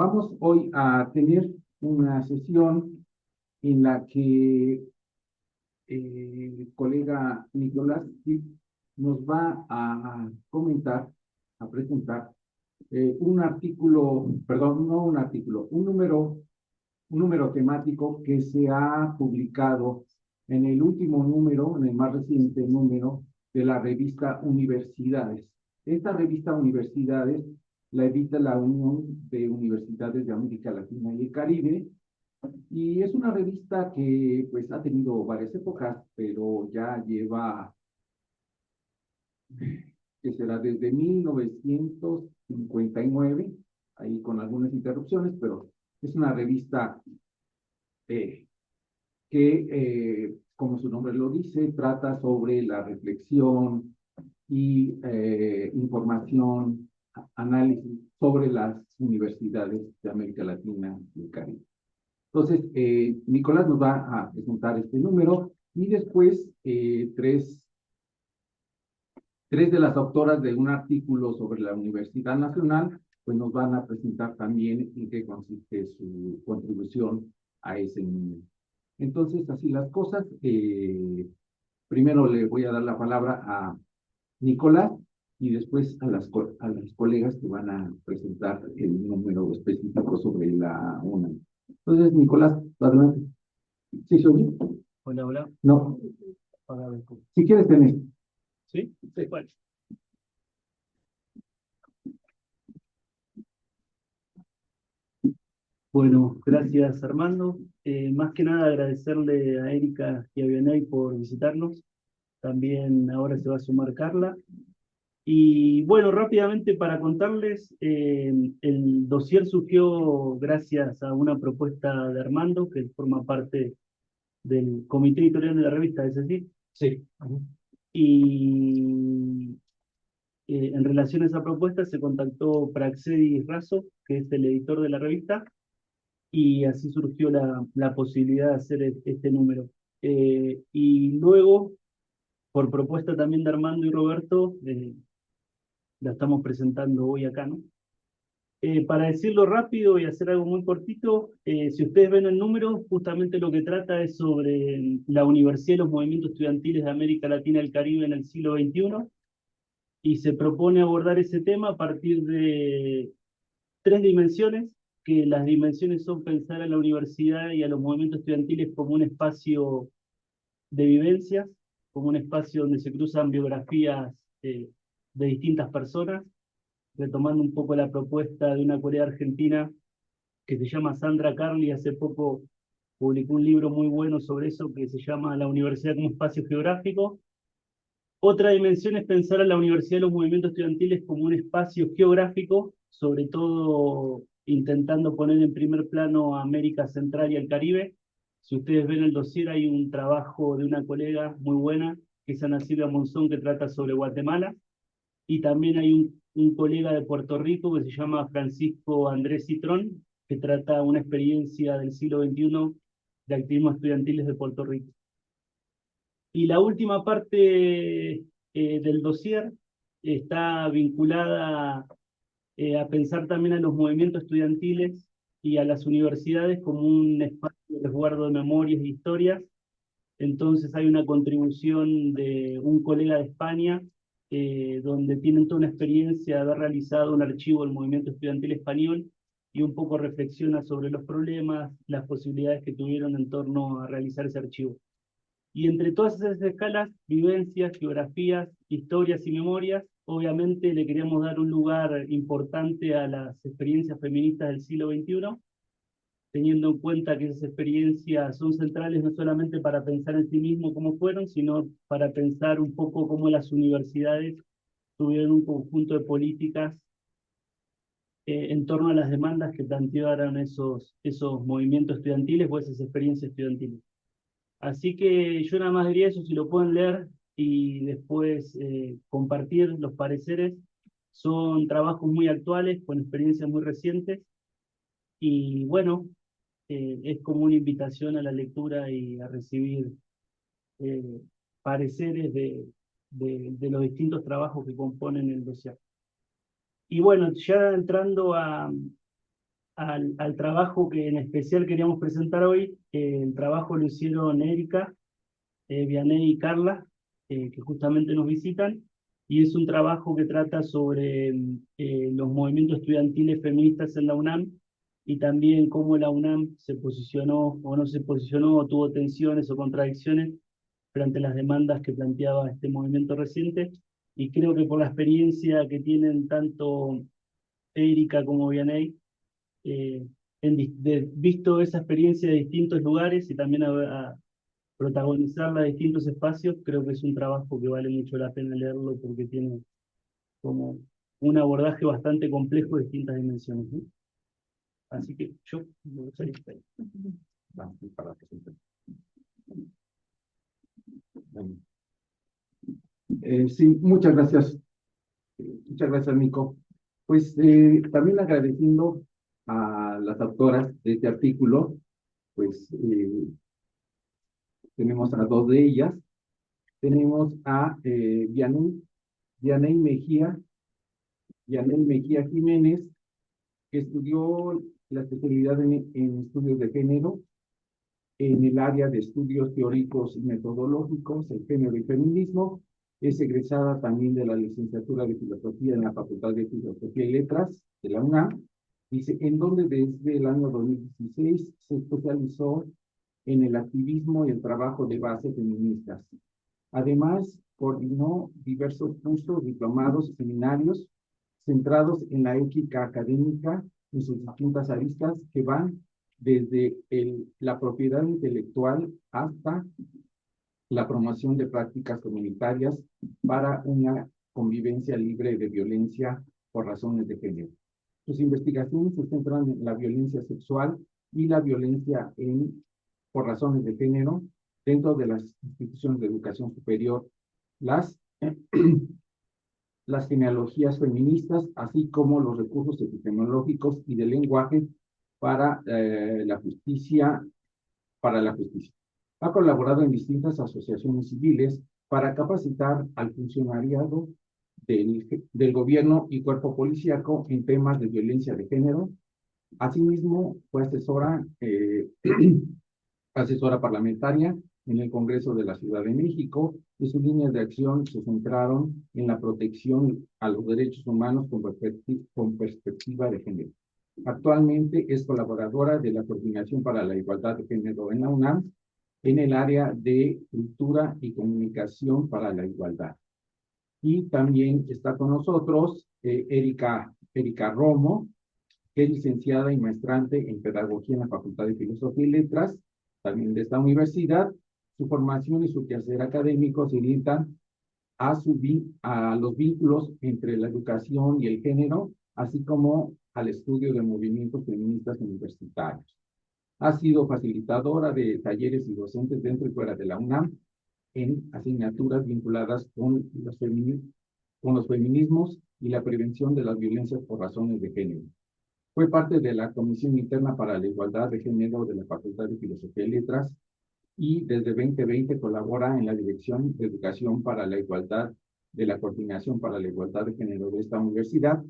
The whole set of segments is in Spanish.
Vamos hoy a tener una sesión en la que el colega Nicolás nos va a comentar, a presentar un artículo, perdón, no un artículo, un número temático que se ha publicado en el último número, en el más reciente número de la revista Universidades. Esta revista Universidades la edita la Unión de Universidades de América Latina y el Caribe, y es una revista que pues ha tenido varias épocas, pero ya lleva, que será desde 1959, ahí con algunas interrupciones, pero es una revista eh, que, como su nombre lo dice, trata sobre la reflexión y información, análisis sobre las universidades de América Latina y el Caribe. Entonces, Nicolás nos va a presentar este número y después tres de las autoras de un artículo sobre la Universidad Nacional, pues nos van a presentar también en qué consiste su contribución a ese número. Entonces, así las cosas. Primero le voy a dar la palabra a Nicolás y después a las colegas que van a presentar el número específico sobre la UNAM. Entonces, Nicolás, adelante. ¿Sí se oye? Hola, hola. No. Hola, Si quieres, tenés. ¿sí? Sí. Bueno. Bueno, gracias Armando. Más que nada agradecerle a Erika y a Vianey por visitarnos. También ahora se va a sumar Carla. Y bueno, rápidamente para contarles, el dossier surgió gracias a una propuesta de Armando, que forma parte del comité editorial de la revista, ¿es así? Sí. Y en relación a esa propuesta se contactó Praxedis Razo, que es el editor de la revista, y así surgió la posibilidad de hacer este número. Y luego, por propuesta también de Armando y Roberto, la estamos presentando hoy acá, ¿no? Para decirlo rápido y hacer algo muy cortito, si ustedes ven el número, justamente lo que trata es sobre la universidad y los movimientos estudiantiles de América Latina y el Caribe en el siglo XXI, y se propone abordar ese tema a partir de tres dimensiones, que las dimensiones son pensar a la universidad y a los movimientos estudiantiles como un espacio de vivencias, como un espacio donde se cruzan biografías de distintas personas, retomando un poco la propuesta de una colega argentina que se llama Sandra Carli. Hace poco publicó un libro muy bueno sobre eso que se llama La Universidad como Espacio Geográfico. Otra dimensión es pensar a la Universidad de los Movimientos Estudiantiles como un espacio geográfico, sobre todo intentando poner en primer plano a América Central y el Caribe. Si ustedes ven el dossier, hay un trabajo de una colega muy buena, que es Ana Silvia Monzón, que trata sobre Guatemala, y también hay un colega de Puerto Rico que se llama Francisco Andrés Citrón, que trata una experiencia del siglo XXI de activismo estudiantiles de Puerto Rico. Y la última parte del dossier está vinculada a pensar también a los movimientos estudiantiles y a las universidades como un espacio de resguardo de memorias e historias. Entonces hay una contribución de un colega de España, donde tienen toda una experiencia de haber realizado un archivo del movimiento estudiantil español y un poco reflexiona sobre los problemas, las posibilidades que tuvieron en torno a realizar ese archivo. Y entre todas esas escalas, vivencias, geografías, historias y memorias, obviamente le queríamos dar un lugar importante a las experiencias feministas del siglo XXI, teniendo en cuenta que esas experiencias son centrales no solamente para pensar en sí mismo cómo fueron, sino para pensar un poco cómo las universidades tuvieron un conjunto de políticas en torno a las demandas que plantearon esos movimientos estudiantiles o esas experiencias estudiantiles. Así que yo nada más diría eso, si lo pueden leer y después compartir los pareceres. Son trabajos muy actuales, con experiencias muy recientes, y bueno, es como una invitación a la lectura y a recibir eh, pareceres de los distintos trabajos que componen el dossier. Y bueno, ya entrando a al trabajo que en especial queríamos presentar hoy. El trabajo lo hicieron Erika, Vianey y Carla, que justamente nos visitan, y es un trabajo que trata sobre los movimientos estudiantiles feministas en la UNAM, y también cómo la UNAM se posicionó o no se posicionó, o tuvo tensiones o contradicciones frente a las demandas que planteaba este movimiento reciente. Y creo que por la experiencia que tienen tanto Erika como Vianey, eh, visto esa experiencia de distintos lugares y también a protagonizarla de distintos espacios, creo que es un trabajo que vale mucho la pena leerlo porque tiene como un abordaje bastante complejo de distintas dimensiones, ¿no? Así que yo me gustaría estar ahí. Vamos para la presentación. Bueno, sí, muchas gracias. Muchas gracias, Nico. Pues también agradeciendo a las autoras de este artículo, pues tenemos a dos de ellas. Tenemos a Vianey Mejía Jiménez, que estudió la especialidad en estudios de género en el área de estudios teóricos y metodológicos, el género y feminismo. Es egresada también de la licenciatura de Filosofía en la Facultad de Filosofía y Letras de la UNAM. Dice, en donde desde el año 2016 se especializó en el activismo y el trabajo de base feministas. Además, coordinó diversos cursos, diplomados y seminarios centrados en la ética académica en sus distintas aristas que van desde la propiedad intelectual hasta la promoción de prácticas comunitarias para una convivencia libre de violencia por razones de género. Sus investigaciones se centran en la violencia sexual y la violencia por razones de género dentro de las instituciones de educación superior, las las genealogías feministas, así como los recursos epistemológicos y de lenguaje para la justicia, Ha colaborado en distintas asociaciones civiles para capacitar al funcionariado del gobierno y cuerpo policíaco en temas de violencia de género. Asimismo, fue asesora parlamentaria en el Congreso de la Ciudad de México, y sus líneas de acción se centraron en la protección a los derechos humanos con perspectiva de género. Actualmente es colaboradora de la Coordinación para la Igualdad de Género en la UNAM en el área de Cultura y Comunicación para la Igualdad. Y también está con nosotros Erika Romo, que es licenciada y maestrante en Pedagogía en la Facultad de Filosofía y Letras, también de esta universidad. Su formación y su quehacer académico se orientan a los vínculos entre la educación y el género, así como al estudio de movimientos feministas universitarios. Ha sido facilitadora de talleres y docentes dentro y fuera de la UNAM en asignaturas vinculadas con los feminismos y la prevención de las violencias por razones de género. Fue parte de la Comisión Interna para la Igualdad de Género de la Facultad de Filosofía y Letras, y desde 2020 colabora en la Dirección de Educación para la Igualdad de la Coordinación para la Igualdad de Género de esta universidad,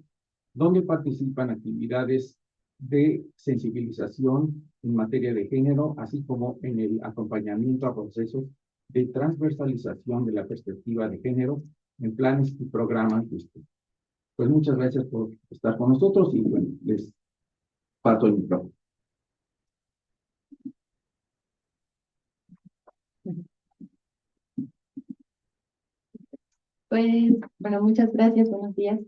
donde participan actividades de sensibilización en materia de género, así como en el acompañamiento a procesos de transversalización de la perspectiva de género en planes y programas de estudio. Pues muchas gracias por estar con nosotros y bueno, les paso el micrófono. Pues, bueno, muchas gracias, buenos días.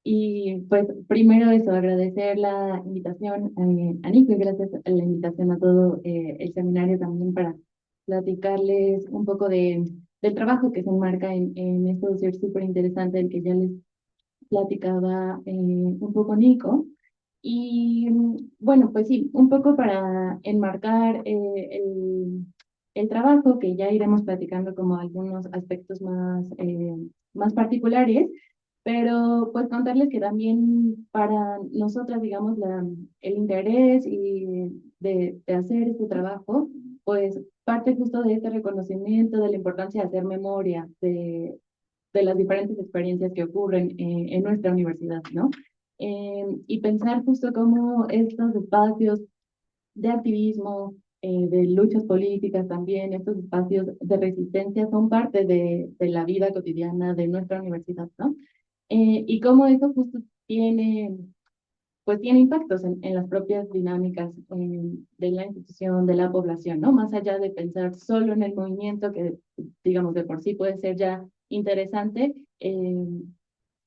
Y pues primero eso, agradecer la invitación a Nico, y gracias a la invitación a todo el seminario también para platicarles un poco del trabajo que se enmarca en esto dossier súper interesante del que ya les platicaba un poco Nico. Y bueno, pues sí, un poco para enmarcar el trabajo, que ya iremos platicando como algunos aspectos más particulares, pero pues contarles que también para nosotras, digamos, el interés de hacer este trabajo, pues parte justo de este reconocimiento de la importancia de hacer memoria de las diferentes experiencias que ocurren en nuestra universidad, ¿no? y pensar justo cómo estos espacios de activismo, de luchas políticas también, estos espacios de resistencia son parte de la vida cotidiana de nuestra universidad, ¿no? Y cómo eso justo tiene, pues tiene impactos en las propias dinámicas de la institución, de la población, ¿no? Más allá de pensar solo en el movimiento, que digamos de por sí puede ser ya interesante,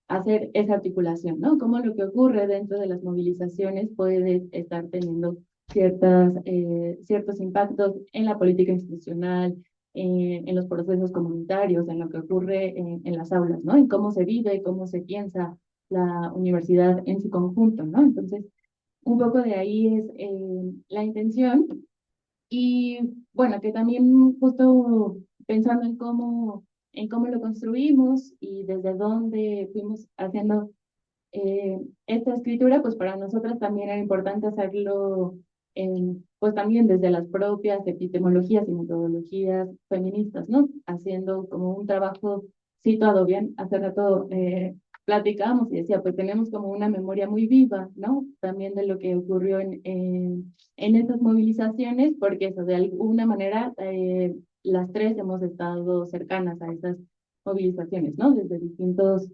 hacer esa articulación, ¿no? Cómo lo que ocurre dentro de las movilizaciones puede estar teniendo ciertos impactos en la política institucional, en los procesos comunitarios, en lo que ocurre en las aulas, ¿no? En cómo se vive, cómo se piensa la universidad en su conjunto, ¿no? Entonces, un poco de ahí es la intención. Y bueno, que también justo pensando en cómo lo construimos y desde dónde fuimos haciendo esta escritura, pues para nosotras también era importante hacerlo pues también desde las propias epistemologías y metodologías feministas, ¿no? Haciendo como un trabajo situado bien. Hace rato platicábamos y decía, pues tenemos como una memoria muy viva, ¿no? También de lo que ocurrió en estas movilizaciones, porque eso, de alguna manera, las tres hemos estado cercanas a esas movilizaciones, ¿no? Desde distintos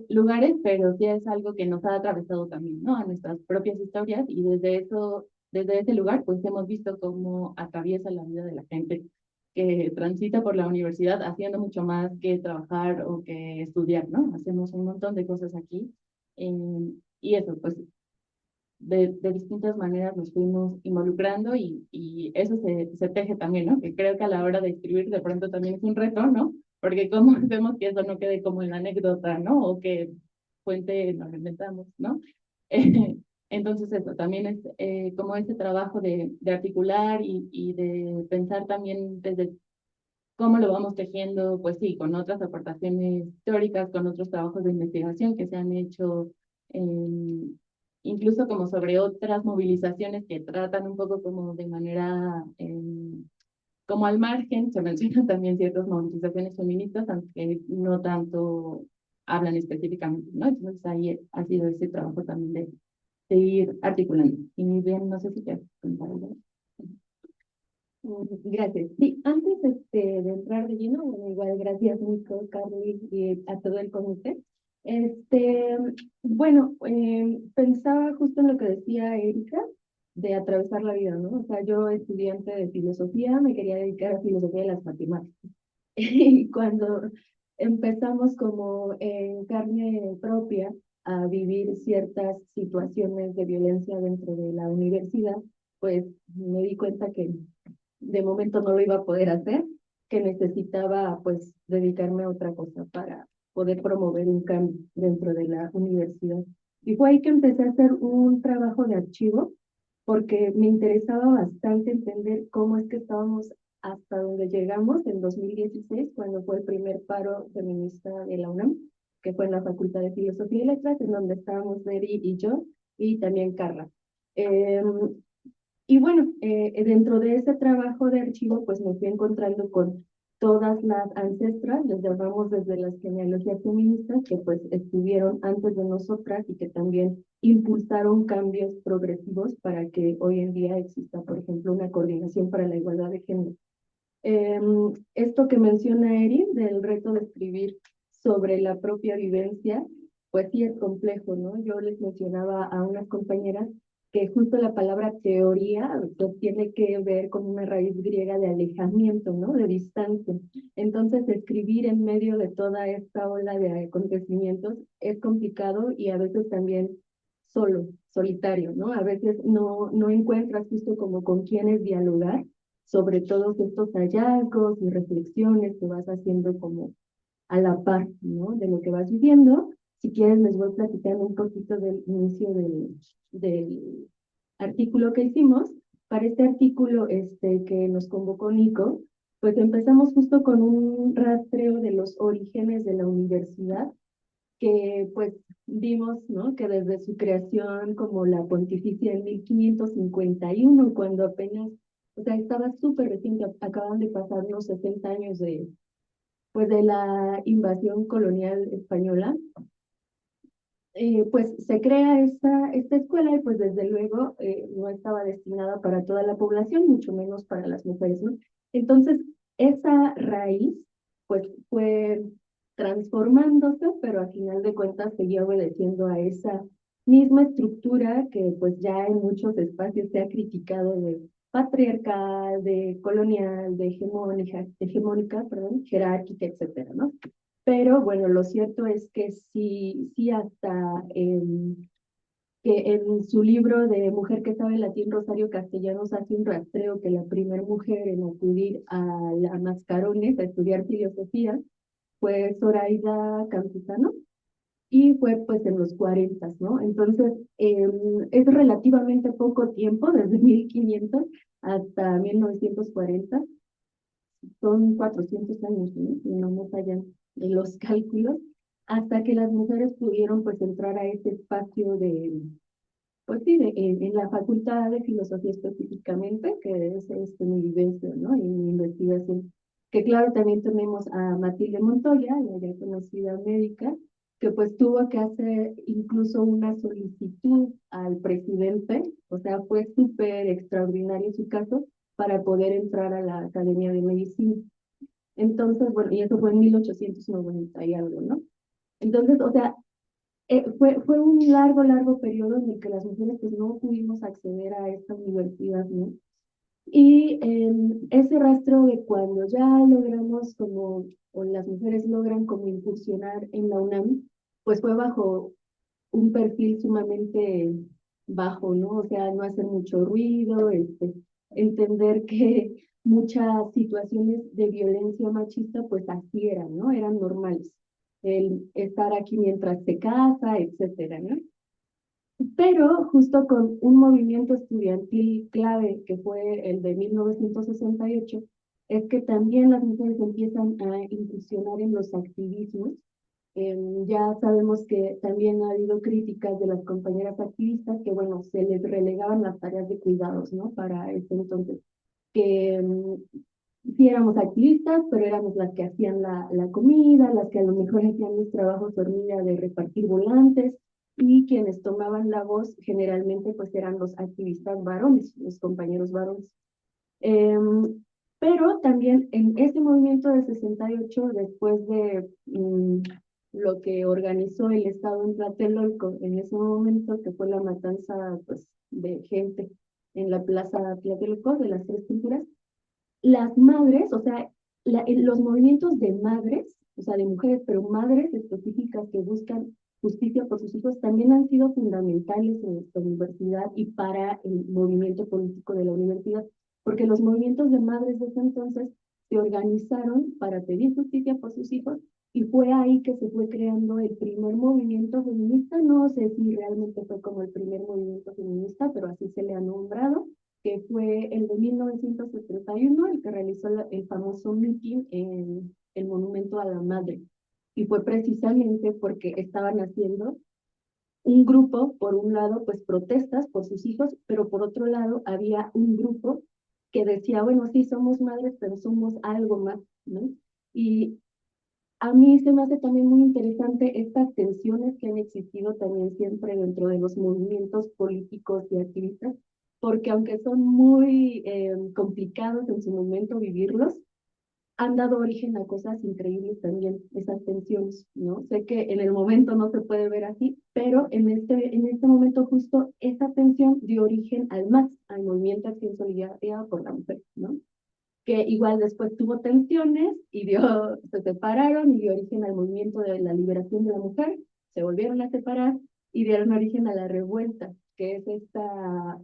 lugares, pero sí es algo que nos ha atravesado también, ¿no? A nuestras propias historias y desde ese lugar, pues hemos visto cómo atraviesa la vida de la gente que transita por la universidad haciendo mucho más que trabajar o que estudiar, ¿no? Hacemos un montón de cosas aquí y eso, pues de distintas maneras nos fuimos involucrando y eso se teje también, ¿no? Que creo que a la hora de escribir de pronto también es un reto, ¿no? Porque cómo hacemos que eso no quede como en la anécdota, ¿no? O que fuente nos lo inventamos, ¿no? Entonces eso también es como ese trabajo de articular y de pensar también desde cómo lo vamos tejiendo, pues sí, con otras aportaciones teóricas, con otros trabajos de investigación que se han hecho, incluso como sobre otras movilizaciones que tratan un poco como de manera, como al margen, se mencionan también ciertas movilizaciones feministas, aunque no tanto hablan específicamente, ¿no? Entonces ahí ha sido ese trabajo también de ir articulando. Y bien, no sé si te contar algo. Gracias. Sí, antes de entrar de lleno, bueno, igual gracias Nico, Carly y a todo el comité. Este, bueno, pensaba justo en lo que decía Erika de atravesar la vida, ¿no? O sea, yo estudiante de filosofía, me quería dedicar a filosofía de las matemáticas. Y cuando empezamos como en carne propia a vivir ciertas situaciones de violencia dentro de la universidad, pues me di cuenta que de momento no lo iba a poder hacer, que necesitaba pues dedicarme a otra cosa para poder promover un cambio dentro de la universidad. Y fue ahí que empecé a hacer un trabajo de archivo porque me interesaba bastante entender cómo es que estábamos hasta donde llegamos en 2016, cuando fue el primer paro feminista de la UNAM, que fue en la Facultad de Filosofía y Letras, en donde estábamos Neri y yo, y también Carla. Eh, y bueno, dentro de ese trabajo de archivo, pues me fui encontrando con todas las ancestras, les llamamos desde las genealogías feministas, que pues estuvieron antes de nosotras y que también impulsaron cambios progresivos para que hoy en día exista, por ejemplo, una coordinación para la igualdad de género. Esto que menciona Erin, del reto de escribir sobre la propia vivencia, pues sí es complejo, ¿no? Yo les mencionaba a unas compañeras que justo la palabra teoría pues, tiene que ver con una raíz griega de alejamiento, ¿no? De distancia. Entonces, escribir en medio de toda esta ola de acontecimientos es complicado y a veces también solo, solitario, ¿no? A veces no encuentras justo como con quienes dialogar sobre todos estos hallazgos y reflexiones que vas haciendo como a la par, ¿no? De lo que vas viviendo. Si quieres, les voy platicando un poquito del inicio del artículo que hicimos. Para este artículo que nos convocó Nico, pues empezamos justo con un rastreo de los orígenes de la universidad, que pues vimos, ¿no? Que desde su creación como la pontificia en 1551, cuando apenas, o sea, estaba súper reciente, acaban de pasar unos 60 años pues de la invasión colonial española, pues se crea esta escuela y pues desde luego no estaba destinada para toda la población, mucho menos para las mujeres, ¿no? Entonces, esa raíz pues fue transformándose, pero al final de cuentas seguía obedeciendo a esa misma estructura que pues ya en muchos espacios se ha criticado de patriarcal, de colonial, de hegemónica, perdón, jerárquica, etcétera, ¿no? Pero bueno, lo cierto es que sí hasta que en su libro de Mujer que sabe latín, Rosario Castellanos hace un rastreo que la primera mujer en acudir a la Mascarones a estudiar filosofía fue Zoraida Campuzano y fue pues en los 40, ¿no? Entonces, es relativamente poco tiempo, desde 1500 hasta 1940, son 400 años, ¿no? Si no me fallan los cálculos, hasta que las mujeres pudieron pues entrar a este espacio de, pues sí, en la Facultad de Filosofía específicamente, que es mi vivencia, ¿no? Y mi investigación. Que claro, también tenemos a Matilde Montoya, la ya conocida médica, que pues tuvo que hacer incluso una solicitud al presidente, o sea, fue súper extraordinario su caso, para poder entrar a la Academia de Medicina. Entonces, bueno, y eso fue en 1890 y algo, ¿no? Entonces, o sea, fue un largo periodo en el que las mujeres pues no pudimos acceder a esta universidad, ¿no? Y ese rastro de cuando ya logramos como, o las mujeres logran como incursionar en la UNAM, pues fue bajo un perfil sumamente bajo, ¿no? O sea, no hacer mucho ruido, entender que muchas situaciones de violencia machista, pues así eran, ¿no? Eran normales. El estar aquí mientras se casa, etcétera, ¿no? Pero justo con un movimiento estudiantil clave que fue el de 1968, es que también las mujeres empiezan a incursionar en los activismos. Ya sabemos que también ha habido críticas de las compañeras activistas que, bueno, se les relegaban las tareas de cuidados, ¿no? Para ese entonces, que sí éramos activistas, pero éramos las que hacían la comida, las que a lo mejor hacían los trabajos hormiga de repartir volantes, y quienes tomaban la voz generalmente pues eran los activistas varones, los compañeros varones. Pero también en ese movimiento del 68, después de lo que organizó el Estado en Tlatelolco, en ese momento, que fue la matanza pues, de gente en la plaza Tlatelolco de las Tres Culturas, las madres, o sea, los movimientos de madres, o sea, de mujeres, pero madres específicas que buscan justicia por sus hijos, también han sido fundamentales en nuestra universidad y para el movimiento político de la universidad, porque los movimientos de madres de ese entonces se organizaron para pedir justicia por sus hijos y fue ahí que se fue creando el primer movimiento feminista. No sé si realmente fue como el primer movimiento feminista, pero así se le ha nombrado, que fue el de 1971, el que realizó el famoso meeting en el Monumento a la Madre. Y fue precisamente porque estaban haciendo un grupo, por un lado, pues protestas por sus hijos, pero por otro lado había un grupo que decía, bueno, sí, somos madres, pero somos algo más, ¿no? Y a mí se me hace también muy interesante estas tensiones que han existido también siempre dentro de los movimientos políticos y activistas, porque aunque son muy complicados en su momento vivirlos, han dado origen a cosas increíbles también, esas tensiones, ¿no? Sé que en el momento no se puede ver así, pero en este momento justo esa tensión dio origen al MAX, al Movimiento Acción Solidaria por la Mujer, ¿no? Que igual después tuvo tensiones y se separaron y dio origen al movimiento de la liberación de la mujer, se volvieron a separar y dieron origen a la revuelta, que es esta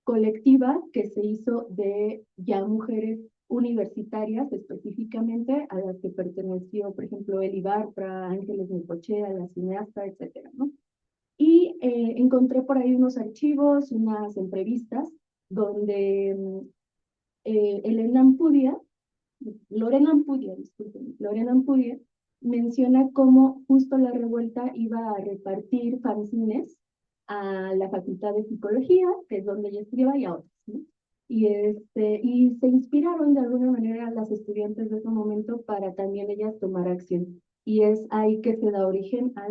colectiva que se hizo de ya mujeres universitarias específicamente, a las que perteneció, por ejemplo, Eli Bartra, Ángeles Necochea, la cineasta, etcétera, ¿no? Y encontré por ahí unos archivos, unas entrevistas, donde Elena Ampudia, Lorena Ampudia, disculpen, Lorena Ampudia, menciona cómo justo la revuelta iba a repartir fanzines a la Facultad de Psicología, que es donde ella estudiaba, y a otras, ¿no? Y se inspiraron de alguna manera las estudiantes de ese momento para también ellas tomar acción. y es ahí que se da origen a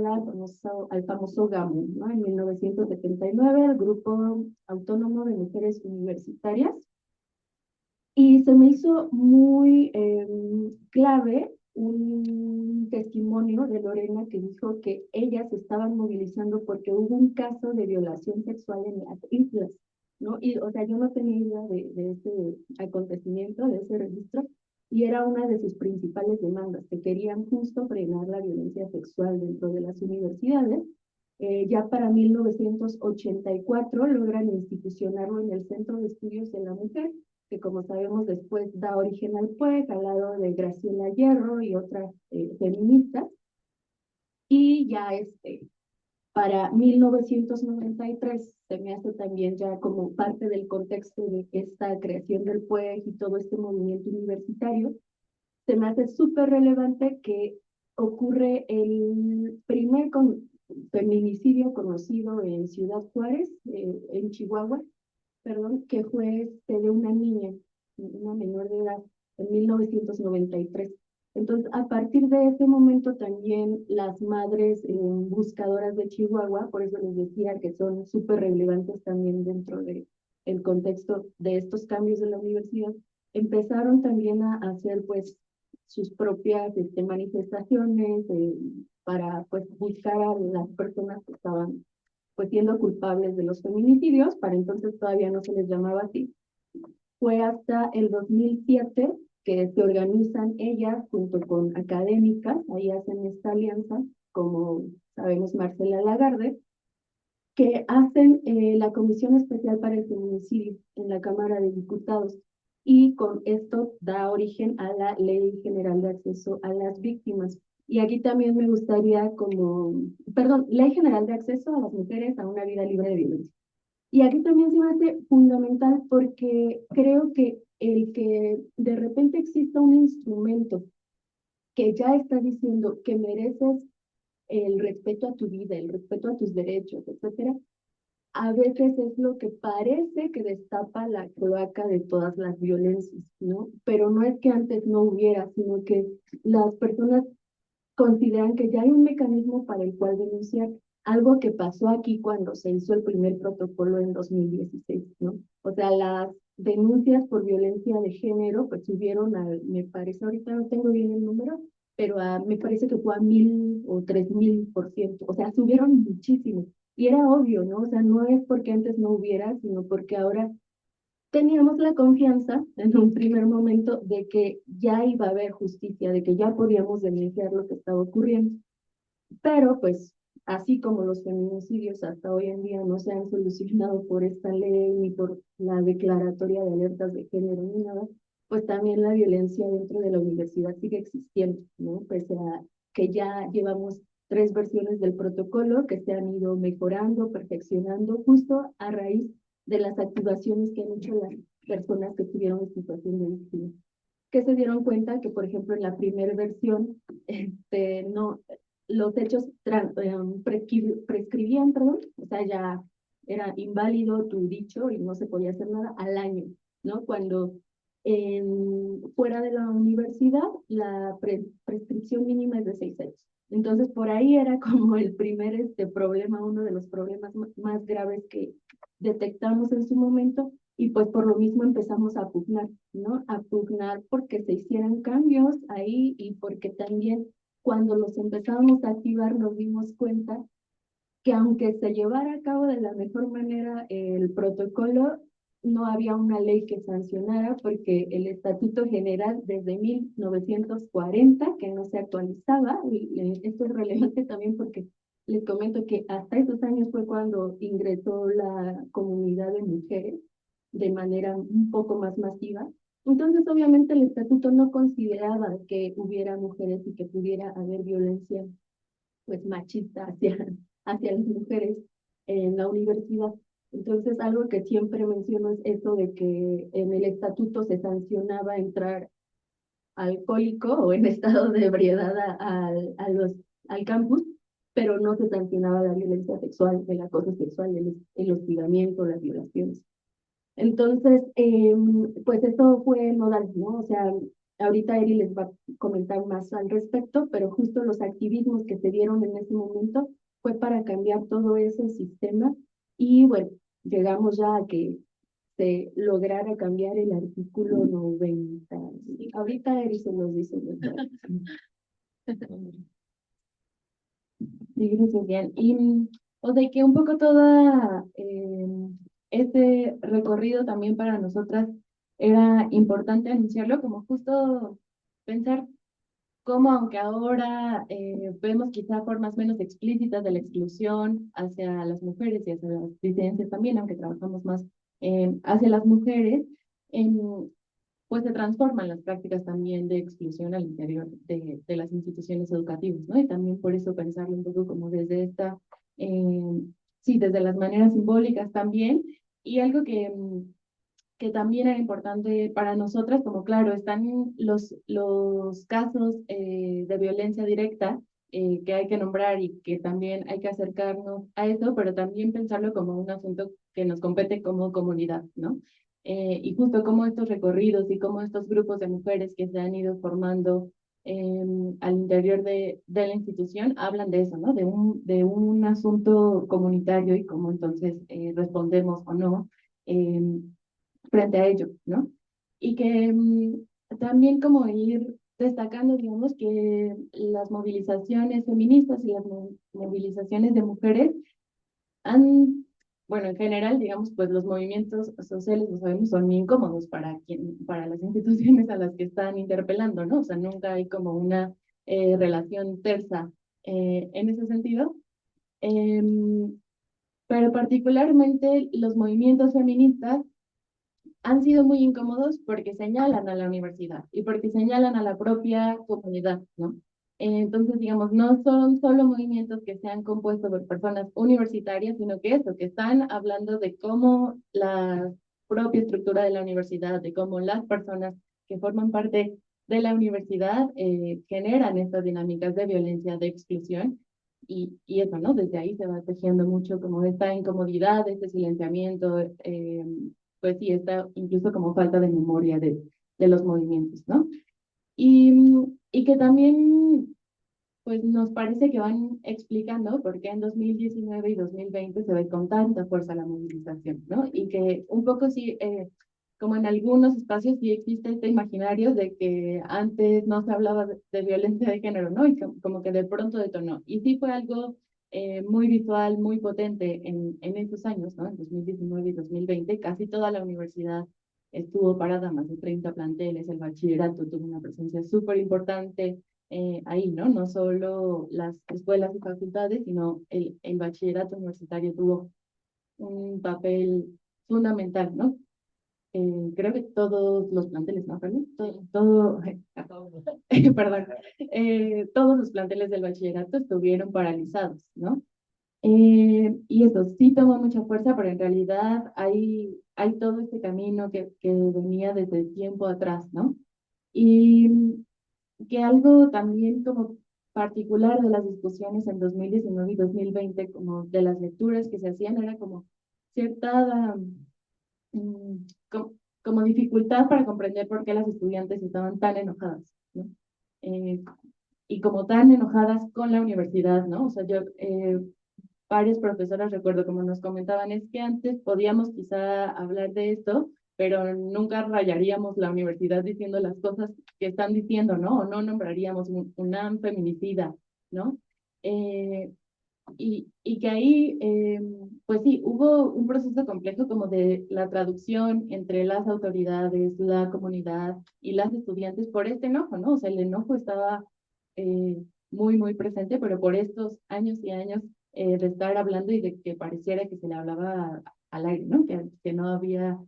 al famoso GAMU, ¿no? En 1979, el Grupo Autónomo de Mujeres Universitarias. Y se me hizo muy clave un testimonio de Lorena que dijo que ellas se estaban movilizando porque hubo un caso de violación sexual en las islas, ¿no? Y, o sea, yo no tenía idea de ese acontecimiento, de ese registro, y era una de sus principales demandas, que querían justo frenar la violencia sexual dentro de las universidades. Ya para 1984 logran institucionarlo en el Centro de Estudios de la Mujer, que como sabemos después da origen al PUEC, al lado de Graciela Hierro y otras feministas. Y ya para 1993 se me hace también ya como parte del contexto de esta creación del PUEC y todo este movimiento universitario, se me hace súper relevante que ocurre el primer feminicidio conocido en Ciudad Juárez, en Chihuahua, perdón, que fue de una niña, una menor de edad, en 1993. Entonces, a partir de ese momento también las madres buscadoras de Chihuahua, por eso les decía que son súper relevantes también dentro de el contexto de estos cambios de la universidad, empezaron también a hacer pues sus propias manifestaciones para pues buscar a las personas que estaban pues siendo culpables de los feminicidios. Para entonces todavía no se les llamaba así. Fue hasta el 2007 que se organizan ellas junto con académicas, ahí hacen esta alianza, como sabemos Marcela Lagarde, que hacen la Comisión Especial para el Feminicidio en la Cámara de Diputados. Y con esto da origen a la Ley General de Acceso a las Víctimas. Y aquí también me gustaría Ley General de Acceso a las Mujeres a una Vida Libre de Violencia. Y aquí también se me hace fundamental porque creo que el que de repente exista un instrumento que ya está diciendo que mereces el respeto a tu vida, el respeto a tus derechos, etcétera, a veces es lo que parece que destapa la cloaca de todas las violencias, ¿no? Pero no es que antes no hubiera, sino que las personas consideran que ya hay un mecanismo para el cual denunciar algo que pasó aquí cuando se hizo el primer protocolo en 2016, ¿no? O sea, las denuncias por violencia de género pues subieron me parece, ahorita no tengo bien el número, pero me parece que fue a 1000 o 3000%, o sea, subieron muchísimo. Y era obvio, ¿no? O sea, no es porque antes no hubiera, sino porque ahora teníamos la confianza en un primer momento de que ya iba a haber justicia, de que ya podíamos denunciar lo que estaba ocurriendo. Pero pues, así como los feminicidios hasta hoy en día no se han solucionado por esta ley ni por la declaratoria de alertas de género ni nada, pues también la violencia dentro de la universidad sigue existiendo, ¿no? Pese a que ya llevamos 3 versiones del protocolo que se han ido mejorando, perfeccionando, justo a raíz de las activaciones que han hecho las personas que tuvieron situación de víctima, que se dieron cuenta que, por ejemplo, en la primera versión, no, los hechos prescribían, perdón, o sea, ya era inválido tu dicho y no se podía hacer nada al año, ¿no? Cuando fuera de la universidad la prescripción mínima es de 6 años. Entonces, por ahí era como el primer problema, uno de los problemas más graves que detectamos en su momento, y pues por lo mismo empezamos a pugnar, ¿no? A pugnar porque se hicieran cambios ahí y porque también cuando los empezamos a activar nos dimos cuenta que aunque se llevara a cabo de la mejor manera el protocolo, no había una ley que sancionara porque el Estatuto General desde 1940, que no se actualizaba, y esto es relevante también porque les comento que hasta esos años fue cuando ingresó la comunidad de mujeres de manera un poco más masiva. Entonces, obviamente, el estatuto no consideraba que hubiera mujeres y que pudiera haber violencia pues machista hacia las mujeres en la universidad. Entonces, algo que siempre menciono es eso de que en el estatuto se sancionaba entrar alcohólico o en estado de ebriedad al campus, pero no se sancionaba la violencia sexual, el acoso sexual, el hostigamiento, las violaciones. Entonces, pues eso fue nodal, ¿no? O sea, ahorita Eri les va a comentar más al respecto, pero justo los activismos que se dieron en ese momento fue para cambiar todo ese sistema y bueno, llegamos ya a que se lograra cambiar el artículo 90. Ahorita Eri se nos dice. Sí, gracias, bien. Y, o sea, que un poco toda este recorrido también para nosotras era importante anunciarlo, como justo pensar cómo, aunque ahora vemos quizá formas menos explícitas de la exclusión hacia las mujeres y hacia las disidencias también, aunque trabajamos más hacia las mujeres, pues se transforman las prácticas también de exclusión al interior de las instituciones educativas, ¿no? Y también por eso pensarlo un poco como desde esta, sí, desde las maneras simbólicas también, y algo que también era importante para nosotras, como claro, están los casos de violencia directa que hay que nombrar y que también hay que acercarnos a eso, pero también pensarlo como un asunto que nos compete como comunidad, ¿no? Y justo como estos recorridos y como estos grupos de mujeres que se han ido formando al interior de la institución hablan de eso, ¿no? De un asunto comunitario y cómo entonces respondemos o no frente a ello, ¿no? Y que también como ir destacando, digamos, que las movilizaciones feministas y las movilizaciones de mujeres han, bueno, en general, digamos, pues los movimientos sociales, lo sabemos, son muy incómodos para las instituciones a las que están interpelando, ¿no? O sea, nunca hay como una relación tersa en ese sentido. Pero particularmente los movimientos feministas han sido muy incómodos porque señalan a la universidad y porque señalan a la propia comunidad, ¿no? Entonces, digamos, no son solo movimientos que se han compuesto por personas universitarias, sino que eso, que están hablando de cómo la propia estructura de la universidad, de cómo las personas que forman parte de la universidad generan estas dinámicas de violencia, de exclusión, y eso, ¿no? Desde ahí se va tejiendo mucho como esta incomodidad, este silenciamiento, pues sí, está incluso como falta de memoria de los movimientos, ¿no? Y que también, pues nos parece que van explicando por qué en 2019 y 2020 se ve con tanta fuerza la movilización, ¿no? Y que un poco sí, como en algunos espacios sí existe este imaginario de que antes no se hablaba de violencia de género, ¿no? Y como que de pronto detonó. Y sí fue algo muy visual, muy potente en esos años, ¿no? En 2019 y 2020, casi toda la universidad estuvo parada, más de 30 planteles, el bachillerato tuvo una presencia súper importante ahí, ¿no? No solo las escuelas y facultades, sino el bachillerato universitario tuvo un papel fundamental, ¿no? Creo que todos los planteles, ¿no, Carmen? Perdón, todos los planteles del bachillerato estuvieron paralizados, ¿no? Y eso sí tomó mucha fuerza, pero en realidad hay todo este camino que venía desde tiempo atrás, ¿no? Y que algo también como particular de las discusiones en 2019 y 2020, como de las lecturas que se hacían, era como cierta mm, co- como dificultad para comprender por qué las estudiantes estaban tan enojadas, ¿no? Eh, y como tan enojadas con la universidad, ¿no? O sea, yo, varias profesoras recuerdo como nos comentaban, es que antes podíamos quizá hablar de esto, pero nunca rayaríamos la universidad diciendo las cosas que están diciendo, ¿no? O no nombraríamos un UNAM feminicida, ¿no? Eh, y que ahí, pues sí, hubo un proceso complejo como de la traducción entre las autoridades, la comunidad y las estudiantes por este enojo, ¿no? O sea, el enojo estaba muy, muy presente, pero por estos años y años de estar hablando y de que pareciera que se le hablaba al aire, ¿no? Que no había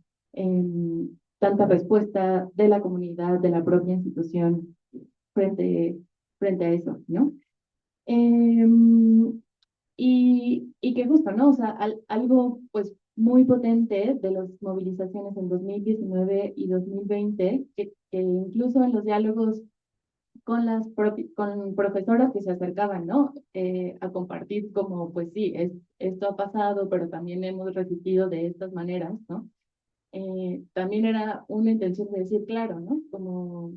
tanta respuesta de la comunidad, de la propia institución frente a eso, ¿no? Em, y que justo, ¿no? O sea, algo pues muy potente de las movilizaciones en 2019 y 2020, que incluso en los diálogos con con profesoras que se acercaban, ¿no? A compartir como, pues sí, esto ha pasado, pero también hemos resistido de estas maneras, ¿no? También era una intención de decir, claro, ¿no? Como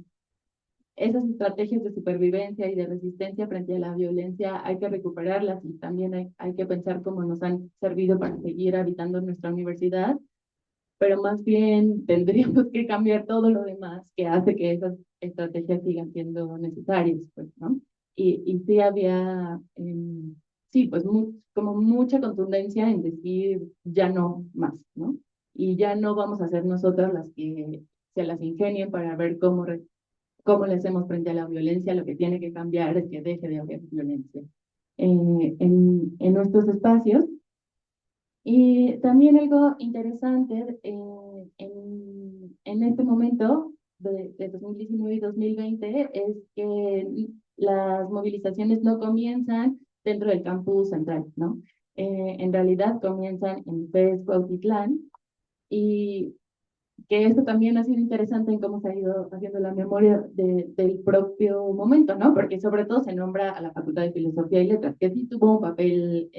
esas estrategias de supervivencia y de resistencia frente a la violencia hay que recuperarlas y también hay que pensar cómo nos han servido para seguir habitando nuestra universidad, pero más bien tendríamos que cambiar todo lo demás que hace que esas estrategias sigan siendo necesarias, pues, ¿no? Y sí había, sí, pues como mucha contundencia en decir ya no más, ¿no? Y ya no vamos a ser nosotras las que se las ingenien para ver cómo le hacemos frente a la violencia. Lo que tiene que cambiar es que deje de haber violencia en nuestros espacios. Y también algo interesante en este momento de 2019 y 2020 es que las movilizaciones no comienzan dentro del campus central, ¿no? En realidad comienzan en FES Cuautitlán y que esto también ha sido interesante en cómo se ha ido haciendo la memoria del propio momento, ¿no? Porque sobre todo se nombra a la Facultad de Filosofía y Letras, que sí tuvo un papel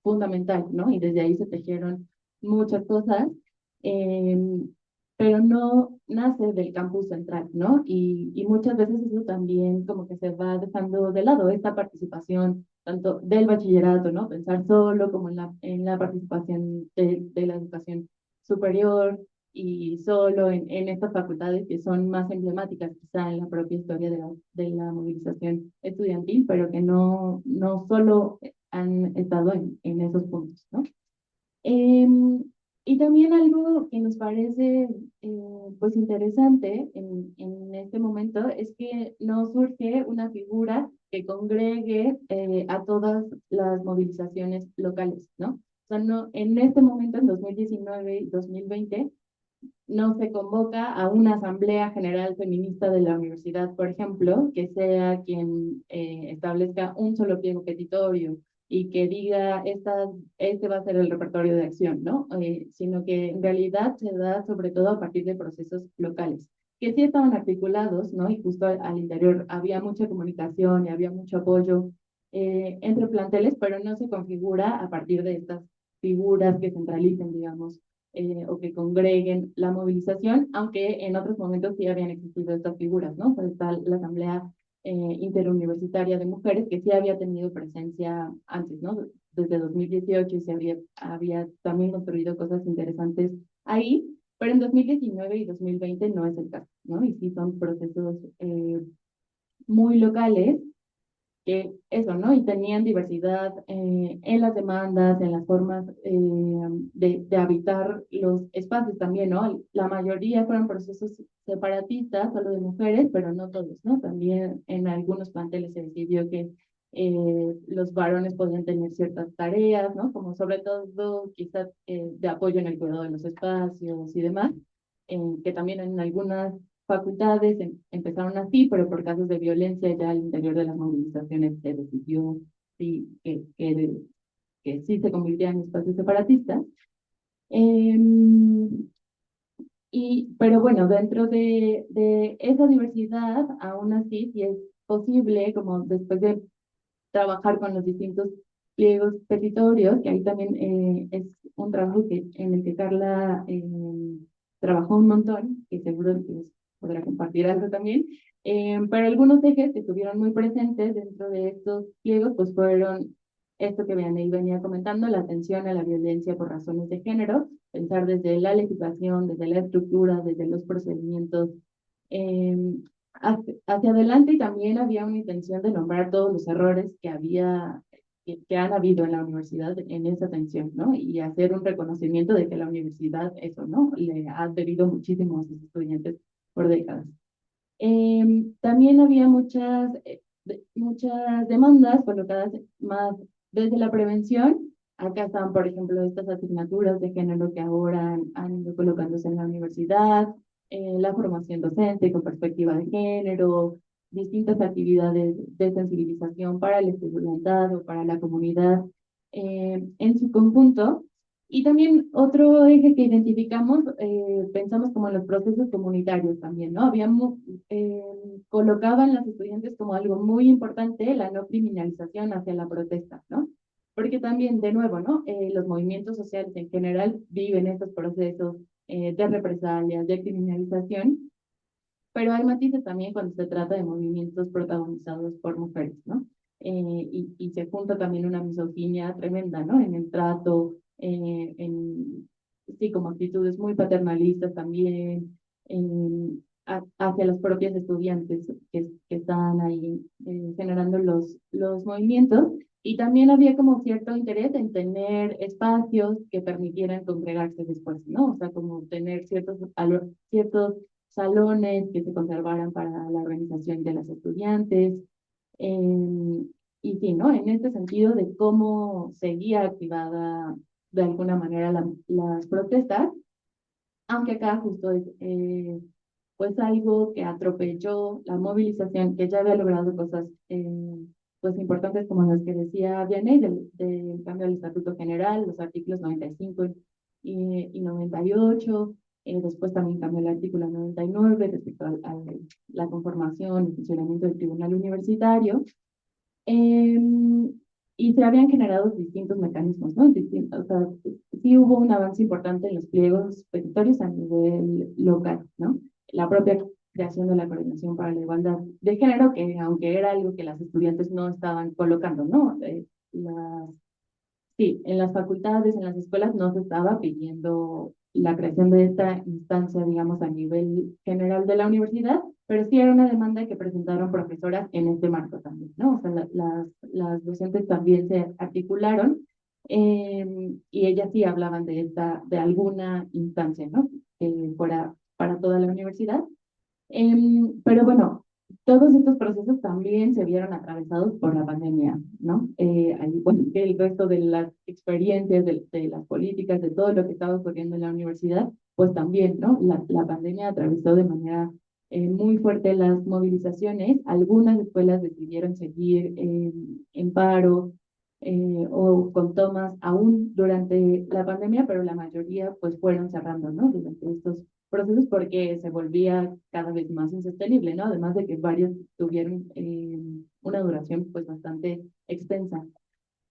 fundamental, ¿no? Y desde ahí se tejieron muchas cosas, eh, pero no nace del campus central, ¿no? Y muchas veces eso también como que se va dejando de lado, esta participación tanto del bachillerato, ¿no? Pensar solo como en la participación de la educación superior y solo en estas facultades que son más emblemáticas quizá en la propia historia de la movilización estudiantil, pero que no solo han estado en esos puntos, ¿no? Y también algo que nos parece pues interesante en este momento es que no surge una figura que congregue a todas las movilizaciones locales, ¿no? O sea, no, en este momento, en 2019 y 2020, no se convoca a una asamblea general feminista de la universidad, por ejemplo, que sea quien establezca un solo pliego petitorio y que diga, este va a ser el repertorio de acción, ¿no? Sino que en realidad se da sobre todo a partir de procesos locales, que sí estaban articulados, ¿no? Y justo al interior había mucha comunicación y había mucho apoyo entre planteles, pero no se configura a partir de estas figuras que centralicen, digamos, o que congreguen la movilización, aunque en otros momentos sí habían existido estas figuras, ¿no? Pues está la Asamblea Interuniversitaria de Mujeres, que sí había tenido presencia antes, ¿no? Desde 2018 y se había también construido cosas interesantes ahí, pero en 2019 y 2020 no es el caso, ¿no? Y sí son procesos muy locales que eso, ¿no? Y tenían diversidad en las demandas, en las formas de habitar los espacios también, ¿no? La mayoría fueron procesos separatistas, solo de mujeres, pero no todos, ¿no? También en algunos planteles se decidió que los varones podían tener ciertas tareas, ¿no? Como sobre todo quizás de apoyo en el cuidado de los espacios y demás, que también en algunas facultades empezaron así, pero por casos de violencia ya al interior de las movilizaciones se decidió sí, que sí se convirtieran en espacios separatistas. Pero bueno, dentro de esa diversidad, aún así, sí es posible, como después de trabajar con los distintos pliegos petitorios, que ahí también es un trabajo en el que Carla trabajó un montón, que seguro que podrá compartir algo también, pero algunos ejes que estuvieron muy presentes dentro de estos pliegos, pues fueron esto que venía comentando, la atención a la violencia por razones de género, pensar desde la legislación, desde la estructura, desde los procedimientos, eh, hacia adelante, y también había una intención de nombrar todos los errores que han habido en la universidad en esa atención, ¿no? Y hacer un reconocimiento de que la universidad, eso, ¿no? Le ha debido muchísimo a sus estudiantes por décadas. También había muchas demandas colocadas más desde la prevención. Acá están, por ejemplo, estas asignaturas de género que ahora han ido colocándose en la universidad, la formación docente con perspectiva de género, distintas actividades de sensibilización para el estudiantado, para la comunidad en su conjunto. Y también otro eje que identificamos, pensamos como en los procesos comunitarios también, ¿no? Eh, colocaban las estudiantes como algo muy importante la no criminalización hacia la protesta, ¿no? Porque también, de nuevo, ¿no? Los movimientos sociales en general viven estos procesos de represalias, de criminalización, pero hay matices también cuando se trata de movimientos protagonizados por mujeres, ¿no? Y se junta también una misoginia tremenda, ¿no? En el trato, sí, como actitudes muy paternalistas también, hacia los propios estudiantes que están ahí generando los movimientos. Y también había como cierto interés en tener espacios que permitieran congregarse después, ¿no? O sea, como tener ciertos salones que se conservaran para la organización de las estudiantes. Y sí, ¿no? En este sentido de cómo seguía activada de alguna manera las protestas, aunque acá justo es pues algo que atropelló la movilización, que ya había logrado cosas pues importantes como las que decía Vianney, del cambio del Estatuto General, los artículos 95 y 98, después también cambió el artículo 99 respecto a la conformación y funcionamiento del Tribunal Universitario. Y se habían generado distintos mecanismos, ¿no? O sea, sí hubo un avance importante en los pliegos petitorios a nivel local, ¿no? La propia creación de la Coordinación para la Igualdad de Género, que aunque era algo que las estudiantes no estaban colocando, ¿no? Sí, en las facultades, en las escuelas no se estaba pidiendo la creación de esta instancia, digamos, a nivel general de la universidad, pero sí era una demanda que presentaron profesoras en este marco también, ¿no? O sea, las docentes también se articularon y ellas sí hablaban de alguna instancia, ¿no? Fuera para toda la universidad. Pero bueno, todos estos procesos también se vieron atravesados por la pandemia, ¿no? Bueno, el resto de las experiencias, de las políticas, de todo lo que estaba ocurriendo en la universidad, pues también, ¿no? La pandemia atravesó de manera muy fuerte las movilizaciones. Algunas escuelas decidieron seguir en paro o con tomas aún durante la pandemia, pero la mayoría pues fueron cerrando, ¿no? Durante estos procesos porque se volvía cada vez más insostenible, ¿no? Además de que varios tuvieron una duración pues bastante extensa.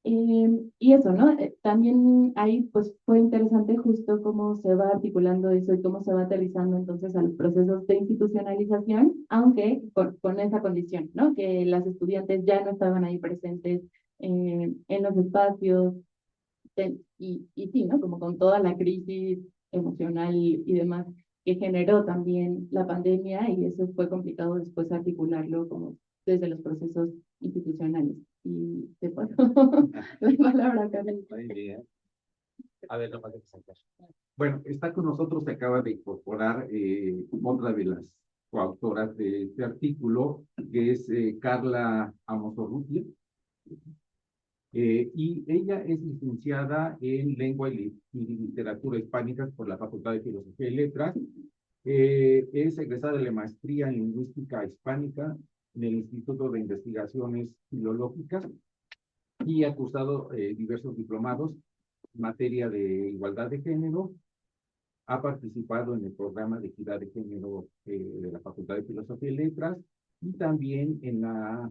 Y eso, ¿no? También ahí pues fue interesante justo cómo se va articulando eso y cómo se va aterrizando entonces a los procesos de institucionalización, aunque con esa condición, ¿no? Que las estudiantes ya no estaban ahí presentes en los espacios, y sí, ¿no? Como con toda la crisis emocional y demás que generó también la pandemia y eso fue complicado después articularlo como desde los procesos institucionales. Y te paso la palabra, Carmen. Muy bien. A ver, no pasa que bueno, está con nosotros, se acaba de incorporar otra de las coautoras de este artículo, que es Carla Amosorrutia. Y ella es licenciada en Lengua y Literatura Hispánicas por la Facultad de Filosofía y Letras. Es egresada de la maestría en Lingüística Hispánica en el Instituto de Investigaciones Filológicas y ha cursado diversos diplomados en materia de igualdad de género. Ha participado en el programa de equidad de género de la Facultad de Filosofía y Letras y también en la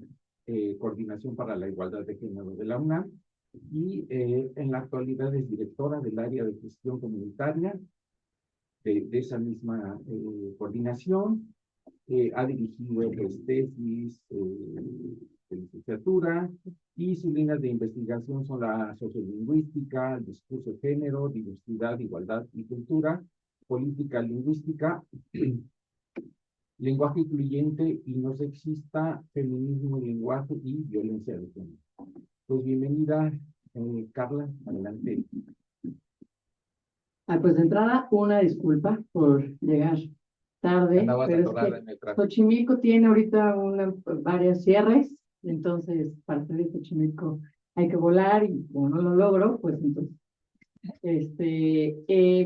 Coordinación para la Igualdad de Género de la UNAM y en la actualidad es directora del área de gestión comunitaria de esa misma coordinación. Ha dirigido pues, tesis de licenciatura y sus líneas de investigación son la sociolingüística, el discurso de género, diversidad, igualdad y cultura, política lingüística, lenguaje incluyente y no sexista, feminismo, lenguaje y violencia de género. Pues bienvenida, Carla, adelante. Pues de entrada, una disculpa por llegar tarde, Andabas pero es atorada que en el tráfico. Xochimilco tiene ahorita varios cierres, entonces para salir de Xochimilco hay que volar y como no lo logro, pues entonces,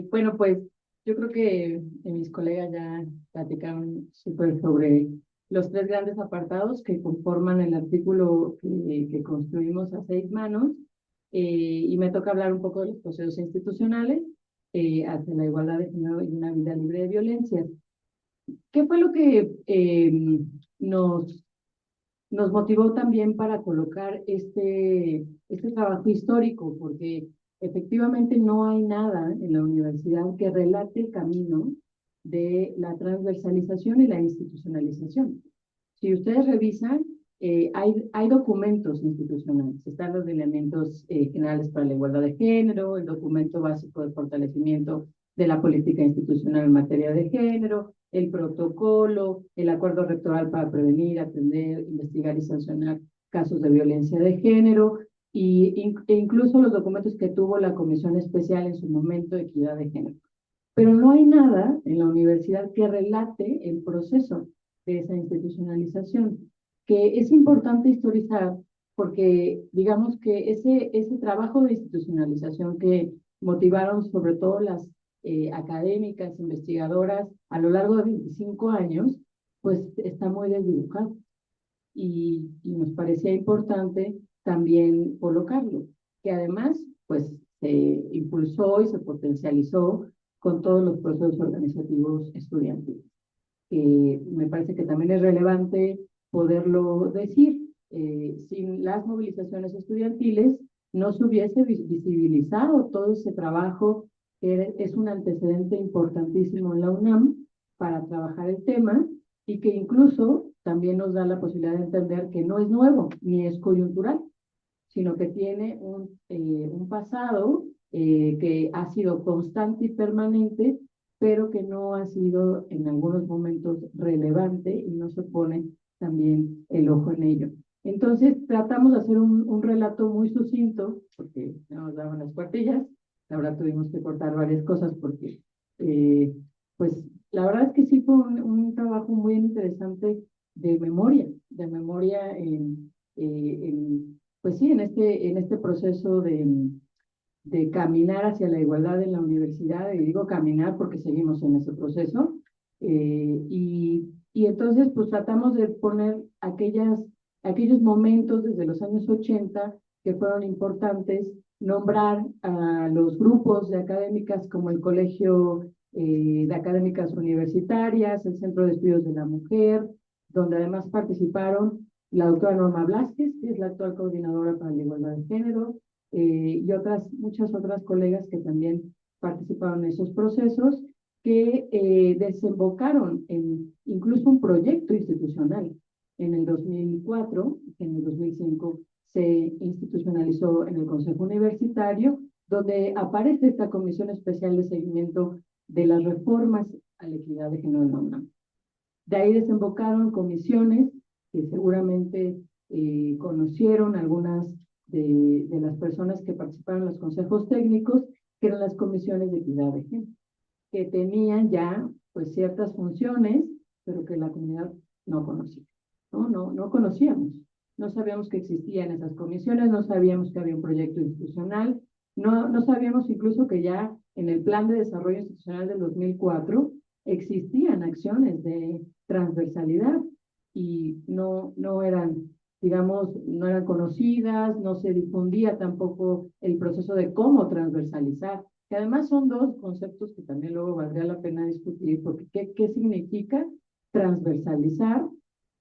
bueno, pues yo creo que mis colegas ya platicaron súper sobre los tres grandes apartados que conforman el artículo que construimos a 6 manos, y me toca hablar un poco de los procesos institucionales hacia la igualdad de género y una vida libre de violencia. ¿Qué fue lo que nos motivó también para colocar este trabajo histórico? Porque efectivamente no hay nada en la universidad que relate el camino de la transversalización y la institucionalización. Si ustedes revisan, hay documentos institucionales, están los lineamientos generales para la igualdad de género, el documento básico de fortalecimiento de la política institucional en materia de género, el protocolo, el acuerdo rectoral para prevenir, atender, investigar y sancionar casos de violencia de género, e incluso los documentos que tuvo la Comisión Especial en su momento de equidad de género. Pero no hay nada en la universidad que relate el proceso de esa institucionalización, que es importante historizar porque digamos que ese trabajo de institucionalización que motivaron sobre todo las académicas, investigadoras a lo largo de 25 años, pues está muy desdibujado y nos parecía importante también colocarlo, que además pues se impulsó y se potencializó con todos los procesos organizativos estudiantiles. Me parece que también es relevante poderlo decir. Sin las movilizaciones estudiantiles no se hubiese visibilizado todo ese trabajo que es un antecedente importantísimo en la UNAM para trabajar el tema y que incluso también nos da la posibilidad de entender que no es nuevo ni es coyuntural, sino que tiene un pasado que ha sido constante y permanente, pero que no ha sido en algunos momentos relevante y no se pone también el ojo en ello. Entonces tratamos de hacer un relato muy sucinto, porque no nos daban las cuartillas, ahora tuvimos que cortar varias cosas porque, pues, la verdad es que sí fue un trabajo muy interesante de memoria pues sí, en este proceso de caminar hacia la igualdad en la universidad, y digo caminar porque seguimos en ese proceso, y entonces pues tratamos de poner aquellos momentos desde los años 80 que fueron importantes, nombrar a los grupos de académicas como el Colegio de Académicas Universitarias, el Centro de Estudios de la Mujer, donde además participaron la doctora Norma Blázquez, que es la actual coordinadora para la igualdad de género, y muchas otras colegas que también participaron en esos procesos, que desembocaron en incluso un proyecto institucional. En el 2004, en el 2005 se institucionalizó en el Consejo Universitario, donde aparece esta Comisión Especial de Seguimiento de las Reformas a la Equidad de Género en la UNAM. De ahí desembocaron comisiones que seguramente conocieron algunas de las personas que participaron en los consejos técnicos, que eran las comisiones de equidad de género, que tenían ya pues ciertas funciones, pero que la comunidad no conocía, no conocíamos, no sabíamos que existían esas comisiones, no sabíamos que había un proyecto institucional, no sabíamos incluso que ya en el Plan de Desarrollo Institucional del 2004 existían acciones de transversalidad y no eran, digamos, no eran conocidas, no se difundía tampoco el proceso de cómo transversalizar, que además son dos conceptos que también luego valdría la pena discutir, porque ¿qué significa transversalizar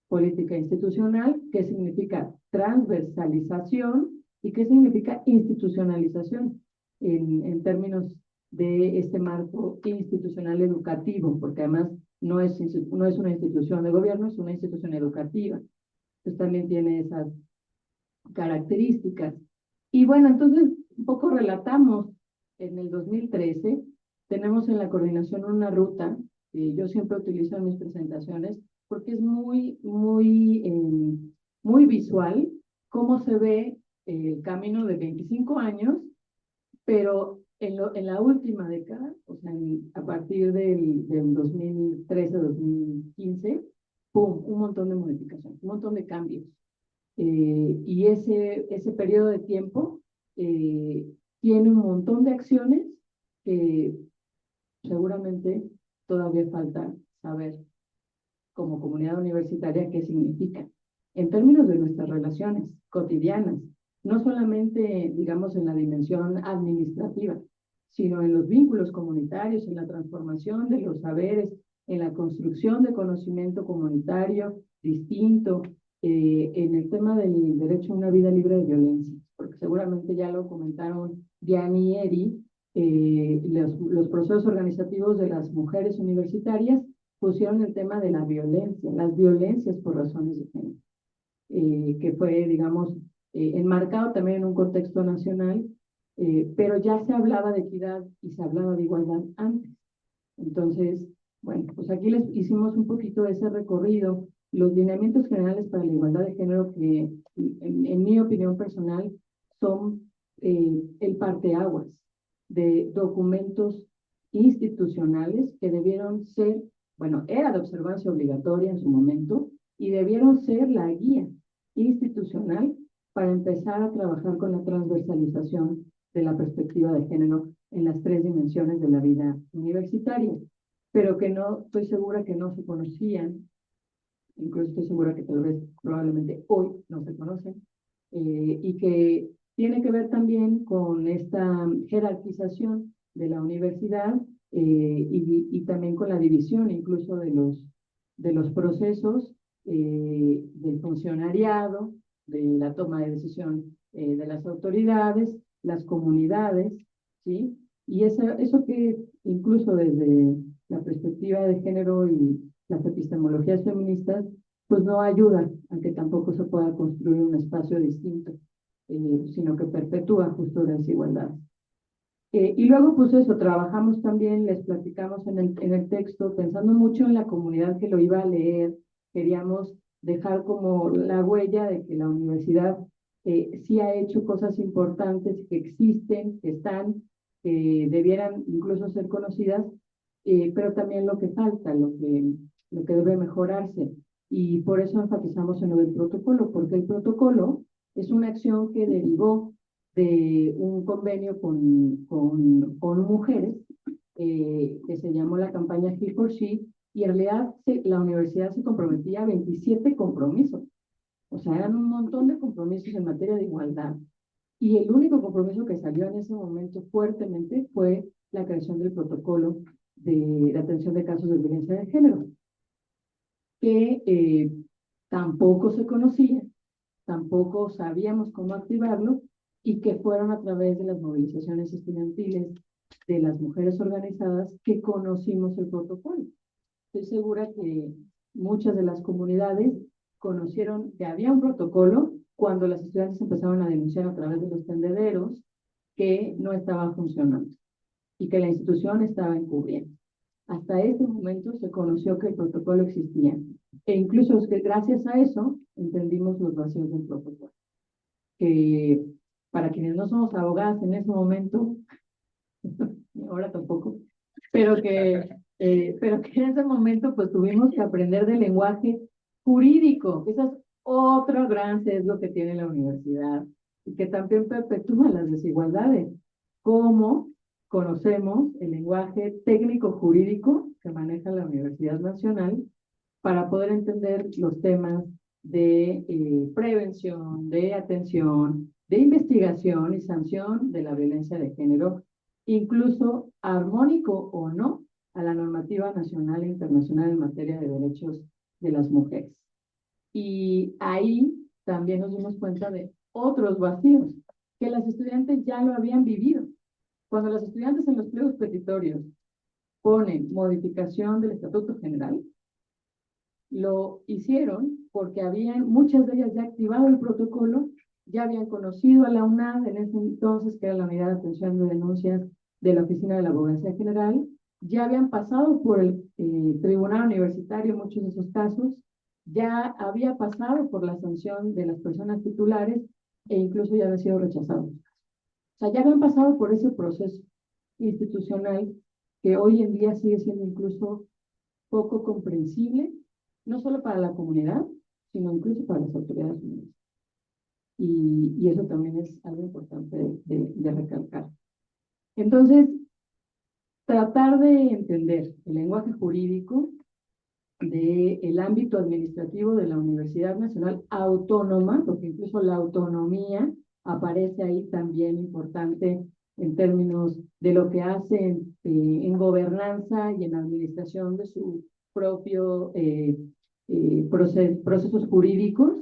política institucional? ¿Qué significa transversalización? ¿Y qué significa institucionalización en términos de este marco institucional educativo? Porque además no es una institución de gobierno, es una institución educativa. Entonces también tiene esas características. Y bueno, entonces un poco relatamos en el 2013, tenemos en la coordinación una ruta que yo siempre utilizo en mis presentaciones porque es muy visual cómo se ve el camino de 25 años, pero en la última década, o sea, a partir del 2013-2015, ¡pum!, un montón de modificaciones, un montón de cambios. Y ese periodo de tiempo tiene un montón de acciones que seguramente todavía falta saber como comunidad universitaria qué significa en términos de nuestras relaciones cotidianas, no solamente, digamos, en la dimensión administrativa, sino en los vínculos comunitarios, en la transformación de los saberes, en la construcción de conocimiento comunitario distinto, en el tema del derecho a una vida libre de violencia, porque seguramente ya lo comentaron Diane y Eri, los procesos organizativos de las mujeres universitarias pusieron el tema de la violencia, las violencias por razones de género, que fue, digamos, enmarcado también en un contexto nacional, pero ya se hablaba de equidad y se hablaba de igualdad antes. Entonces, bueno, pues aquí les hicimos un poquito ese recorrido, los lineamientos generales para la igualdad de género que, en mi opinión personal, son el parteaguas de documentos institucionales que debieron ser, bueno, era de observancia obligatoria en su momento, y debieron ser la guía institucional para empezar a trabajar con la transversalización de la perspectiva de género en las 3 dimensiones de la vida universitaria, pero que no, estoy segura que no se conocían, incluso estoy segura que tal vez probablemente hoy no se conocen, y que tiene que ver también con esta jerarquización de la universidad, y también con la división incluso de los procesos del funcionariado, de la toma de decisión de las autoridades, las comunidades, ¿sí? Y eso que incluso desde la perspectiva de género y las epistemologías feministas, pues no ayuda a que tampoco se pueda construir un espacio distinto, sino que perpetúa justo la desigualdad. Y luego, pues eso, trabajamos también, les platicamos en el texto, pensando mucho en la comunidad que lo iba a leer, queríamos dejar como la huella de que la universidad sí ha hecho cosas importantes, que existen, que están, que debieran incluso ser conocidas, pero también lo que falta, lo que debe mejorarse. Y por eso enfatizamos en lo del protocolo, porque el protocolo es una acción que derivó de un convenio con mujeres, que se llamó la campaña He for She, y en realidad la universidad se comprometía a 27 compromisos. O sea, eran un montón de compromisos en materia de igualdad. Y el único compromiso que salió en ese momento fuertemente fue la creación del protocolo de atención de casos de violencia de género, que tampoco se conocía, tampoco sabíamos cómo activarlo, y que fueron a través de las movilizaciones estudiantiles de las mujeres organizadas que conocimos el protocolo. Estoy segura que muchas de las comunidades conocieron que había un protocolo cuando las estudiantes empezaron a denunciar a través de los tendederos que no estaba funcionando y que la institución estaba encubriendo. Hasta ese momento se conoció que el protocolo existía, e incluso es que gracias a eso entendimos los vacíos del protocolo. Que para quienes no somos abogadas en ese momento, ahora tampoco, pero que en ese momento pues tuvimos que aprender del lenguaje jurídico, que ese es otro gran sesgo que tiene la universidad y que también perpetúa las desigualdades. ¿Cómo conocemos el lenguaje técnico jurídico que maneja la Universidad Nacional para poder entender los temas de prevención, de atención, de investigación y sanción de la violencia de género, incluso armónico o no a la normativa nacional e internacional en materia de derechos de las mujeres? Y ahí también nos dimos cuenta de otros vacíos que las estudiantes ya lo habían vivido. Cuando las estudiantes en los pliegos petitorios ponen modificación del Estatuto General, lo hicieron porque habían, muchas de ellas ya activado el protocolo, ya habían conocido a la UNAD en ese entonces, que era la Unidad de Atención de Denuncias de la Oficina de la Abogacía General, ya habían pasado por el Tribunal Universitario en muchos de esos casos, ya había pasado por la sanción de las personas titulares e incluso ya habían sido rechazados. O sea, ya habían pasado por ese proceso institucional que hoy en día sigue siendo incluso poco comprensible, no solo para la comunidad, sino incluso para las autoridades universitarias. Y eso también es algo importante de recalcar. Entonces, tratar de entender el lenguaje jurídico del ámbito administrativo de la Universidad Nacional Autónoma, porque incluso la autonomía aparece ahí también importante en términos de lo que hacen en gobernanza y en administración de su propio procesos jurídicos,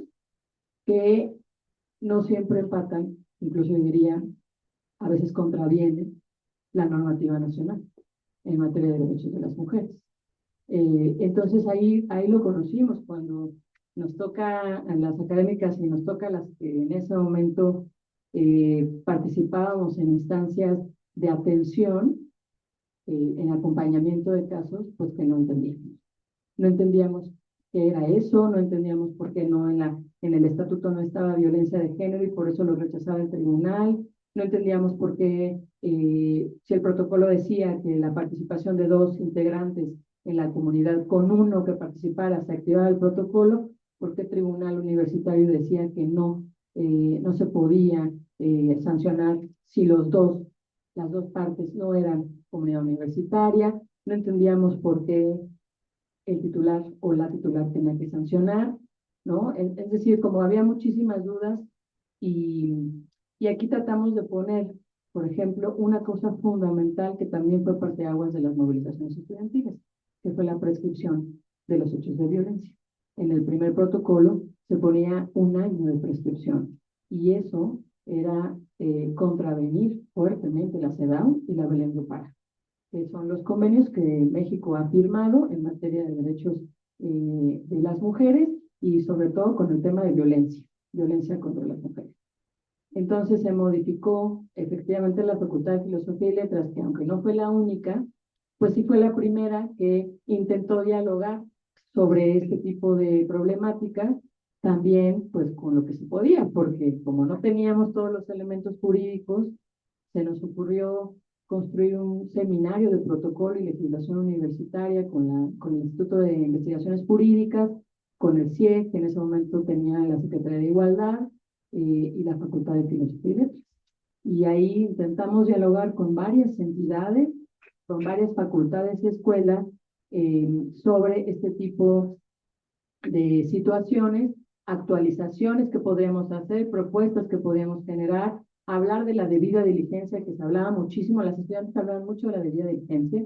que no siempre empatan, incluso yo diría, a veces contravienen la normativa nacional en materia de derechos de las mujeres. Entonces ahí lo conocimos cuando nos toca a las académicas y nos toca a las que en ese momento participábamos en instancias de atención, en acompañamiento de casos, pues que no entendíamos. No entendíamos qué era eso, no entendíamos por qué no en el estatuto no estaba violencia de género y por eso lo rechazaba el tribunal. No entendíamos por qué, si el protocolo decía que la participación de 2 integrantes en la comunidad con uno que participara se activaba el protocolo, por qué el tribunal universitario decía que no se podía sancionar si las dos partes no eran comunidad universitaria. No entendíamos por qué el titular o la titular tenía que sancionar, ¿no? Es decir, como había muchísimas dudas y aquí tratamos de poner, por ejemplo, una cosa fundamental que también fue parteaguas de las movilizaciones estudiantiles, que fue la prescripción de los hechos de violencia. En el primer protocolo se ponía 1 año de prescripción y eso era contravenir fuertemente la CEDAW y la Belén do Pará, que son los convenios que México ha firmado en materia de derechos de las mujeres y sobre todo con el tema de violencia contra las mujeres. Entonces se modificó efectivamente la Facultad de Filosofía y Letras, que aunque no fue la única, pues sí fue la primera que intentó dialogar sobre este tipo de problemáticas, también pues con lo que se podía, porque como no teníamos todos los elementos jurídicos, se nos ocurrió construir un seminario de protocolo y legislación universitaria con el Instituto de Investigaciones Jurídicas, con el CIEG, que en ese momento tenía la Secretaría de Igualdad, y la Facultad de Filosofía y Letras. Y ahí intentamos dialogar con varias entidades, con varias facultades y escuelas, sobre este tipo de situaciones, actualizaciones que podríamos hacer, propuestas que podríamos generar, hablar de la debida diligencia, que se hablaba muchísimo, las estudiantes hablaban mucho de la debida diligencia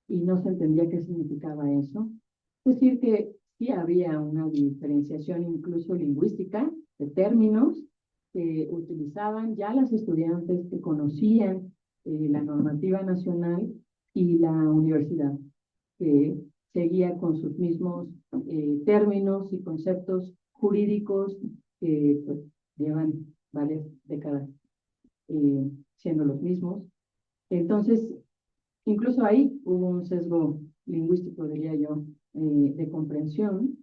y no se entendía qué significaba eso. Es decir, que sí había una diferenciación incluso lingüística de términos que utilizaban ya las estudiantes que conocían la normativa nacional y la universidad, que seguía con sus mismos términos y conceptos jurídicos que pues, llevan varias décadas siendo los mismos. Entonces, incluso ahí hubo un sesgo lingüístico, diría yo, de comprensión.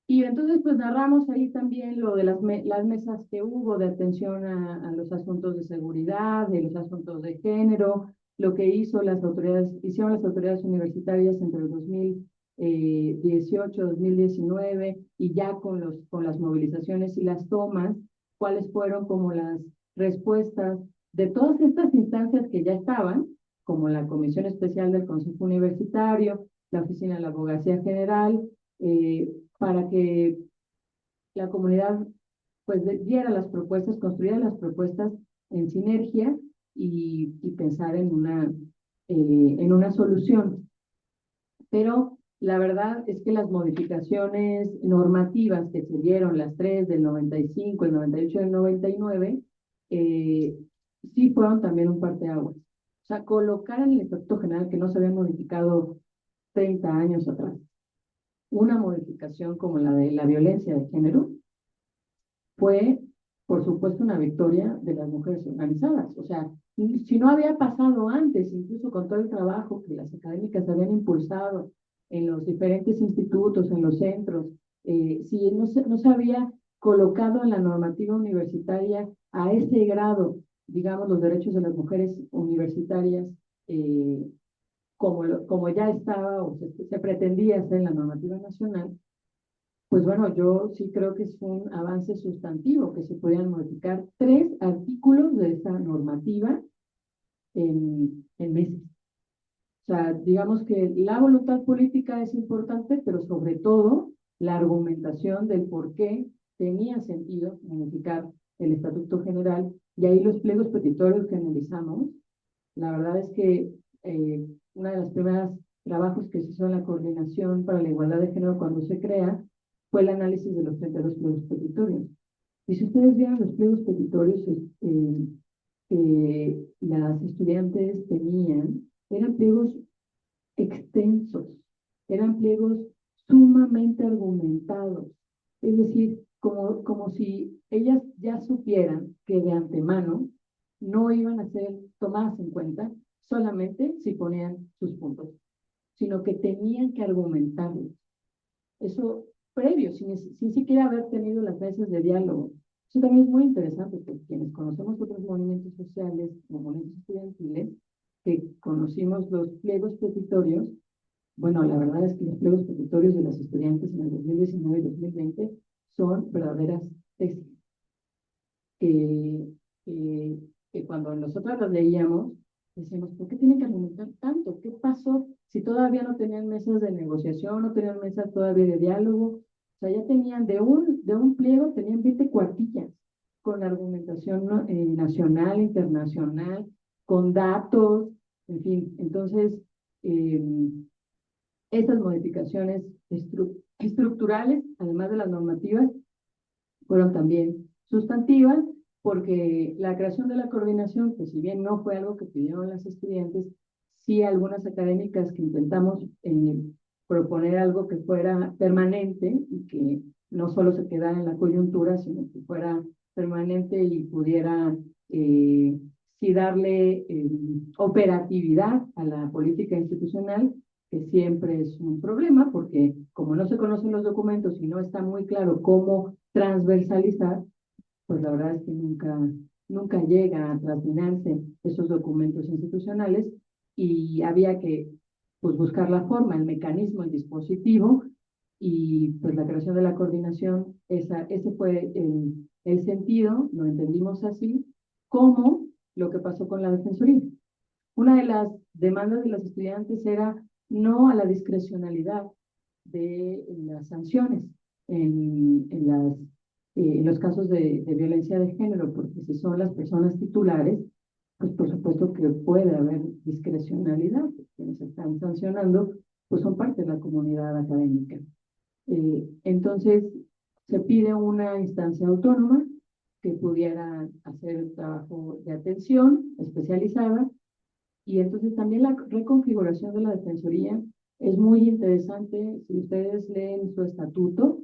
Y entonces, pues narramos ahí también lo de las mesas que hubo de atención a los asuntos de seguridad, de los asuntos de género, lo que hicieron las autoridades universitarias entre el 2018, 2019 y ya con las movilizaciones y las tomas, cuáles fueron como las respuestas de todas estas instancias que ya estaban, como la Comisión Especial del Consejo Universitario, la Oficina de la Abogacía General, para que la comunidad pues diera las propuestas, construyera las propuestas en sinergia y pensar en una solución. Pero la verdad es que las modificaciones normativas que se dieron, las 3 del 95, el 98 y el 99, sí fueron también un parteaguas. O sea, colocar en el Estatuto General que no se había modificado 30 años atrás una modificación como la de la violencia de género fue, por supuesto, una victoria de las mujeres organizadas. O sea, si no había pasado antes, incluso con todo el trabajo que las académicas habían impulsado en los diferentes institutos, en los centros, si no se había colocado en la normativa universitaria a ese grado, digamos, los derechos de las mujeres universitarias, como ya estaba o se pretendía hacer en la normativa nacional, pues bueno, yo sí creo que es un avance sustantivo que se podían modificar 3 artículos de esta normativa en meses. O sea, digamos que la voluntad política es importante, pero sobre todo la argumentación del por qué tenía sentido modificar el Estatuto General y ahí los pliegos petitorios que analizamos. La verdad es que una de las primeras trabajos que se hizo en la Coordinación para la Igualdad de Género cuando se crea fue el análisis de los 32 pliegos petitorios. Y si ustedes vieron los pliegos petitorios que las estudiantes tenían eran pliegos extensos, eran pliegos sumamente argumentados, es decir, como si ellas ya supieran que de antemano no iban a ser tomadas en cuenta solamente si ponían sus puntos, sino que tenían que argumentarlos. Eso previo, sin siquiera haber tenido las mesas de diálogo. Eso también es muy interesante, porque quienes conocemos otros movimientos sociales, movimientos estudiantiles, que conocimos los pliegos petitorios, bueno, la verdad es que los pliegos petitorios de las estudiantes en el 2019 y 2020 son verdaderas tesis. Que cuando nosotros los leíamos, decíamos, ¿por qué tienen que argumentar tanto? ¿Qué pasó si todavía no tenían mesas de negociación, no tenían mesas todavía de diálogo? O sea, ya tenían de un pliego, tenían 20 cuartillas con argumentación nacional, internacional, con datos, en fin. Entonces, estas modificaciones estructurales, además de las normativas, fueron también sustantivas, porque la creación de la coordinación, que si bien no fue algo que pidieron las estudiantes, sí algunas académicas que intentamos proponer algo que fuera permanente y que no solo se quedara en la coyuntura, sino que fuera permanente y pudiera sí darle operatividad a la política institucional, que siempre es un problema, porque como no se conocen los documentos y no está muy claro cómo transversalizar, pues la verdad es que nunca llega a transminarse esos documentos institucionales, y había que pues buscar la forma, el mecanismo, el dispositivo, y pues la creación de la coordinación, ese fue el sentido, lo entendimos así, como lo que pasó con la Defensoría. Una de las demandas de los estudiantes era no a la discrecionalidad de las sanciones en los casos de violencia de género, porque si son las personas titulares, pues por supuesto que puede haber discrecionalidad. Quienes están sancionando, pues son parte de la comunidad académica. Entonces, se pide una instancia autónoma que pudiera hacer el trabajo de atención especializada, y entonces también la reconfiguración de la Defensoría es muy interesante. Si ustedes leen su estatuto,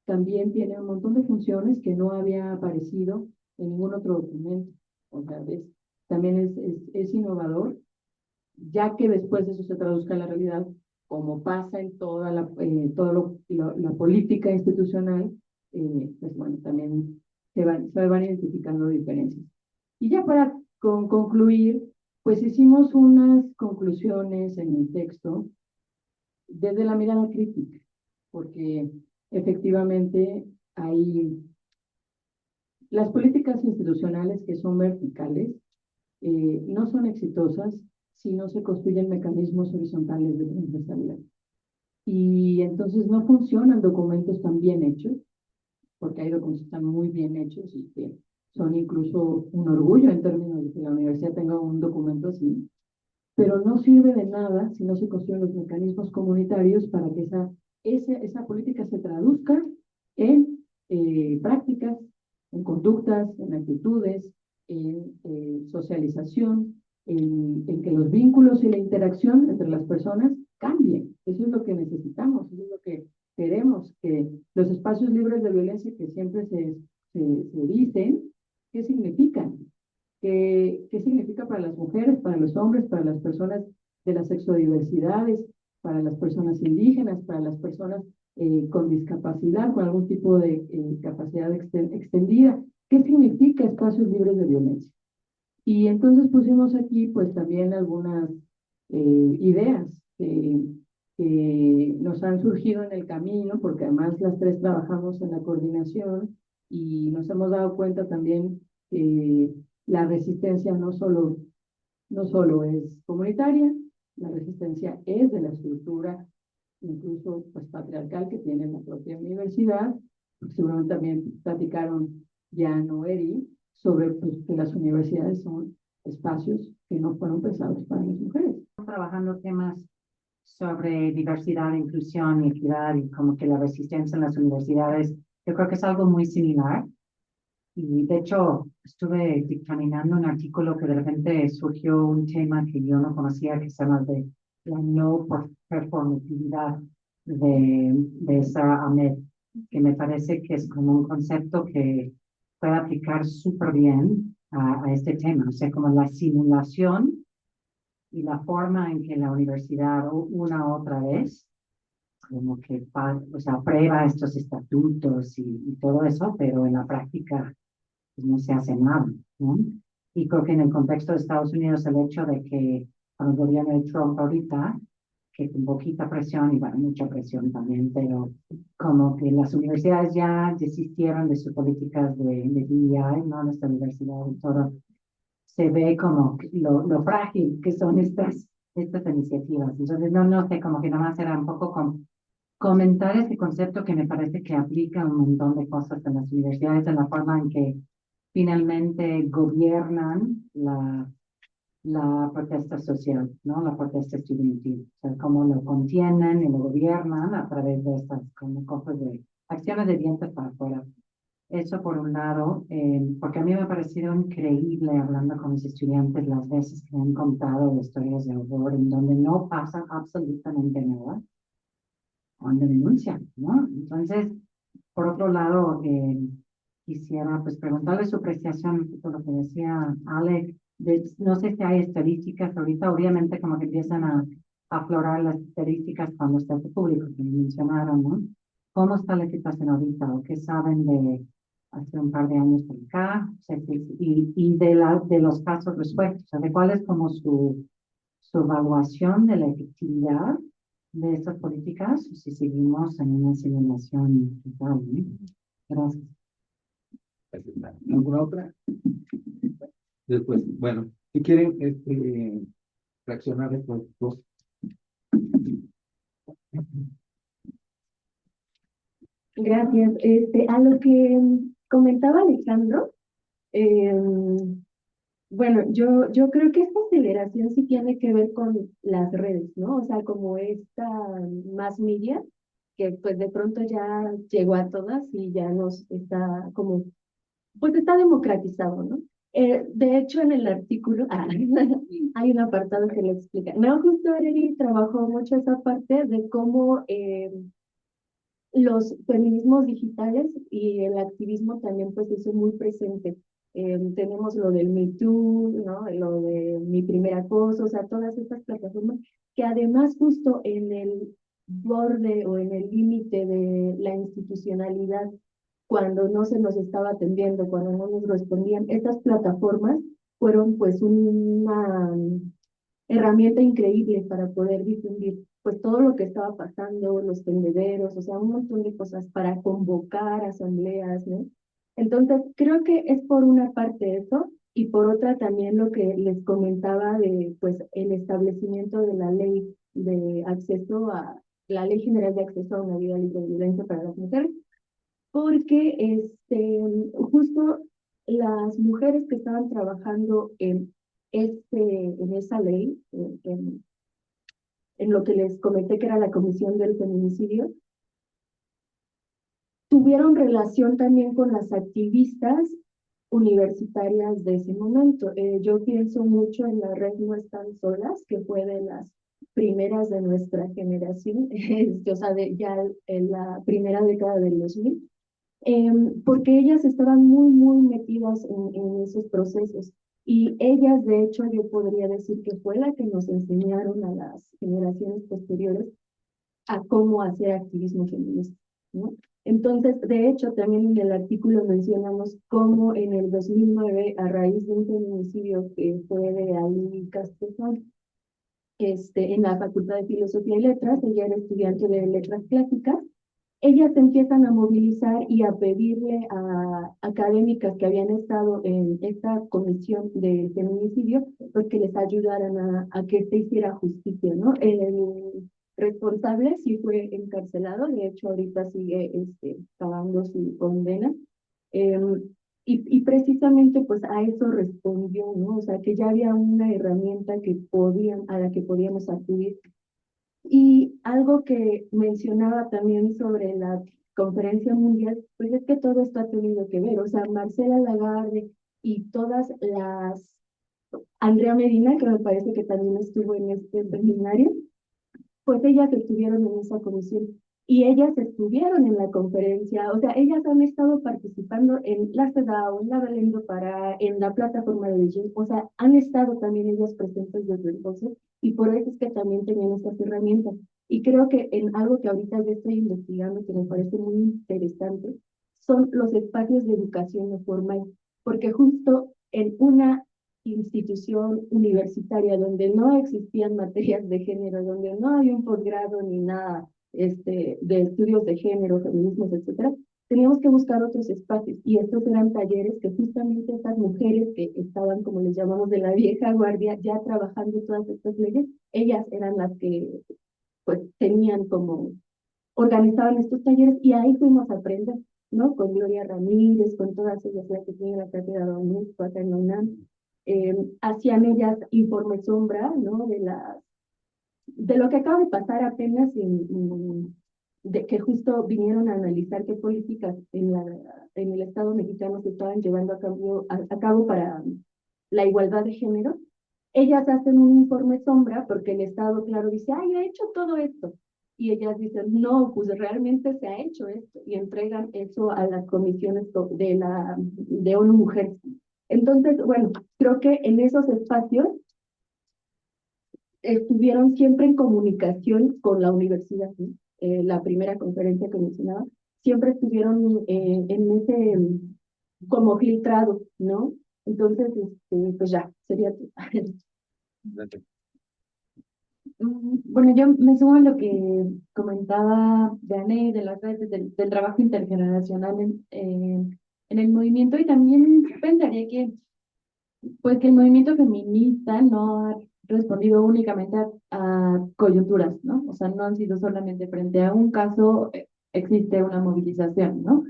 también tiene un montón de funciones que no había aparecido en ningún otro documento. O sea, también es innovador, ya que después de eso se traduzca en la realidad, como pasa en toda la política institucional, pues bueno, también se van identificando diferencias. Y ya para concluir, pues hicimos unas conclusiones en el texto desde la mirada crítica, porque efectivamente hay las políticas institucionales que son verticales, no son exitosas si no se construyen mecanismos horizontales de transversalidad. Y entonces no funcionan documentos tan bien hechos, porque hay documentos que están muy bien hechos y que son incluso un orgullo en términos de que la universidad tenga un documento así, pero no sirve de nada si no se construyen los mecanismos comunitarios para que esa política se traduzca en prácticas, en conductas, en actitudes, en socialización, en que los vínculos y la interacción entre las personas cambien. Eso es lo que necesitamos, eso es lo que queremos, que los espacios libres de violencia que siempre se dicen, ¿qué significan? ¿Qué significa para las mujeres, para los hombres, para las personas de las sexodiversidades, para las personas indígenas, para las personas con discapacidad, con algún tipo de capacidad extendida? ¿Qué significa espacios libres de violencia? Y entonces pusimos aquí pues también algunas ideas que nos han surgido en el camino, porque además las tres trabajamos en la coordinación y nos hemos dado cuenta también que la resistencia no solo es comunitaria, la resistencia es de la estructura incluso pues patriarcal que tiene la propia universidad. Seguramente también platicaron Jan o Eri sobre pues, que las universidades son espacios que no fueron pensados para las mujeres. Trabajando temas sobre diversidad, inclusión y equidad, y como que la resistencia en las universidades, yo creo que es algo muy similar. Y de hecho, estuve dictaminando un artículo que de repente surgió un tema que yo no conocía, que se llama de la no performatividad de Sarah Ahmed, que me parece que es como un concepto que puede aplicar súper bien a este tema. O sea, como la simulación y la forma en que la universidad una otra vez como que o sea, aprueba estos estatutos y todo eso, pero en la práctica pues, no se hace nada, ¿no? Y creo que en el contexto de Estados Unidos el hecho de que con el gobierno de Trump ahorita, que con poquita presión y bueno, mucha presión también, pero como que las universidades ya desistieron de sus políticas de DEI, ¿no? Nuestra universidad y todo, se ve como lo frágil que son estas iniciativas. Entonces, no sé, como que nada más era un poco comentar ese concepto que me parece que aplica un montón de cosas en las universidades, en la forma en que finalmente gobiernan la protesta social, ¿no? La protesta estudiantil. O sea, cómo lo contienen y lo gobiernan a través de estas como cosas de acciones de dientes para afuera. Eso por un lado, porque a mí me ha parecido increíble hablando con mis estudiantes las veces que me han contado de historias de horror en donde no pasa absolutamente nada, donde denuncian, ¿no? Entonces, por otro lado, quisiera pues preguntarle su apreciación por lo que decía Alec. No sé si hay estadísticas ahorita, obviamente como que empiezan a aflorar las estadísticas cuando está el público, que mencionaron, ¿no? ¿Cómo está la situación ahorita o qué saben de hace un par de años por acá? O sea, y de los casos resueltos, o sea, de cuál es como su evaluación de la efectividad de estas políticas, o si seguimos en una simulación total, ¿no? Gracias. ¿Alguna otra? Después, bueno, si quieren reaccionar estos dos. Gracias. A lo que comentaba Alejandro, bueno, yo creo que esta aceleración sí tiene que ver con las redes, ¿no? O sea, como esta mass media, que pues de pronto ya llegó a todas y ya nos está como, pues está democratizado, ¿no? De hecho, en el artículo hay un apartado que lo explica. No, justo Arely trabajó mucho esa parte de cómo los feminismos digitales y el activismo también pues eso muy presente. Tenemos lo del Me Too, ¿no? Lo de Mi Primer Acoso, o sea, todas estas plataformas que además justo en el borde o en el límite de la institucionalidad, cuando no se nos estaba atendiendo, cuando no nos respondían, estas plataformas fueron pues una herramienta increíble para poder difundir pues todo lo que estaba pasando, los tendederos, o sea, un montón de cosas para convocar asambleas, ¿no? Entonces, creo que es por una parte eso y por otra también lo que les comentaba de pues el establecimiento de la ley de acceso a la Ley General de Acceso a una Vida Libre de Violencia para las Mujeres, porque justo las mujeres que estaban trabajando en esa ley, en lo que les comenté que era la Comisión del Feminicidio, tuvieron relación también con las activistas universitarias de ese momento. Yo pienso mucho en la red No Están Solas, que fue de las primeras de nuestra generación, o sea, ya en la primera década del 2000, porque ellas estaban muy metidas en esos procesos. Y ellas, de hecho, yo podría decir que fue la que nos enseñaron a las generaciones posteriores a cómo hacer activismo feminista, ¿no? Entonces, de hecho, también en el artículo mencionamos cómo en el 2009, a raíz de un feminicidio que fue de Ali Castrejón, en la Facultad de Filosofía y Letras, ella era estudiante de Letras Clásicas, ellas empiezan a movilizar y a pedirle a académicas que habían estado en esta comisión de feminicidio, pues que les ayudaran a que se hiciera justicia, ¿no? El responsable sí fue encarcelado, de hecho ahorita sigue pagando su condena. Y precisamente pues a eso respondió, ¿no? O sea, que ya había una herramienta a la que podíamos acudir y algo que mencionaba también sobre la conferencia mundial, pues es que todo esto ha tenido que ver. O sea, Marcela Lagarde y todas las, Andrea Medina, que me parece que también estuvo en este seminario, pues ellas estuvieron en esa comisión y ellas estuvieron en la conferencia, o sea, ellas han estado participando en la CEDAW, en la Belén do Pará, en la plataforma de Beijing, o sea, han estado también ellas presentes desde entonces y por eso es que también tenían estas herramientas. Y creo que en algo que ahorita yo estoy investigando que me parece muy interesante son los espacios de educación no formal, porque justo en una institución universitaria donde no existían materias de género, donde no había un posgrado ni nada de estudios de género, feminismos, etcétera, teníamos que buscar otros espacios y estos eran talleres que justamente estas mujeres que estaban, como les llamamos, de la vieja guardia, ya trabajando todas estas leyes, ellas eran las que pues tenían como, organizaban estos talleres y ahí fuimos a aprender, ¿no? Con Gloria Ramírez, con todas ellas, las que tienen la cátedra de UNESCO acá en la UNAM, hacían ellas informe sombra, ¿no? De lo que acaba de pasar apenas de que justo vinieron a analizar qué políticas en el Estado mexicano se estaban llevando a cabo para la igualdad de género. Ellas hacen un informe sombra porque el Estado, claro, dice, ay, ha hecho todo esto. Y ellas dicen, no, pues realmente se ha hecho esto. Y entregan eso a las comisiones de ONU Mujeres. Entonces, bueno, creo que en esos espacios estuvieron siempre en comunicación con la universidad, ¿no? La primera conferencia que mencionaba, siempre estuvieron en ese como filtrado, ¿no? Entonces, pues ya, sería todo. Bueno, yo me sumo a lo que comentaba Janet de las redes del trabajo intergeneracional en el movimiento y también pensaría que pues que el movimiento feminista no ha respondido únicamente a coyunturas, ¿no? O sea, no han sido solamente frente a un caso, existe una movilización, ¿no?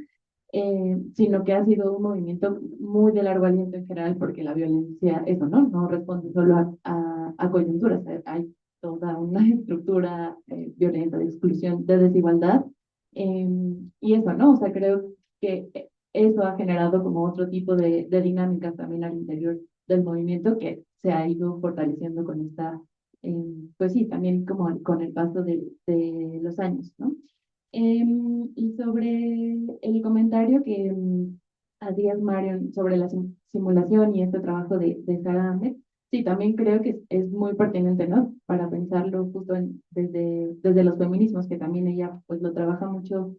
Sino que ha sido un movimiento muy de largo aliento en general porque la violencia, eso, ¿no? No responde solo a coyunturas, hay toda una estructura violenta de exclusión, de desigualdad, y eso, ¿no? O sea, creo que eso ha generado como otro tipo de dinámicas también al interior del movimiento que se ha ido fortaleciendo con esta, pues sí, también como con el paso de los años, ¿no? Y sobre el comentario que hacías, Marion, sobre la simulación y este trabajo de Sarah Ahmed, sí, también creo que es muy pertinente, ¿no? Para pensarlo justo desde los feminismos, que también ella pues lo trabaja mucho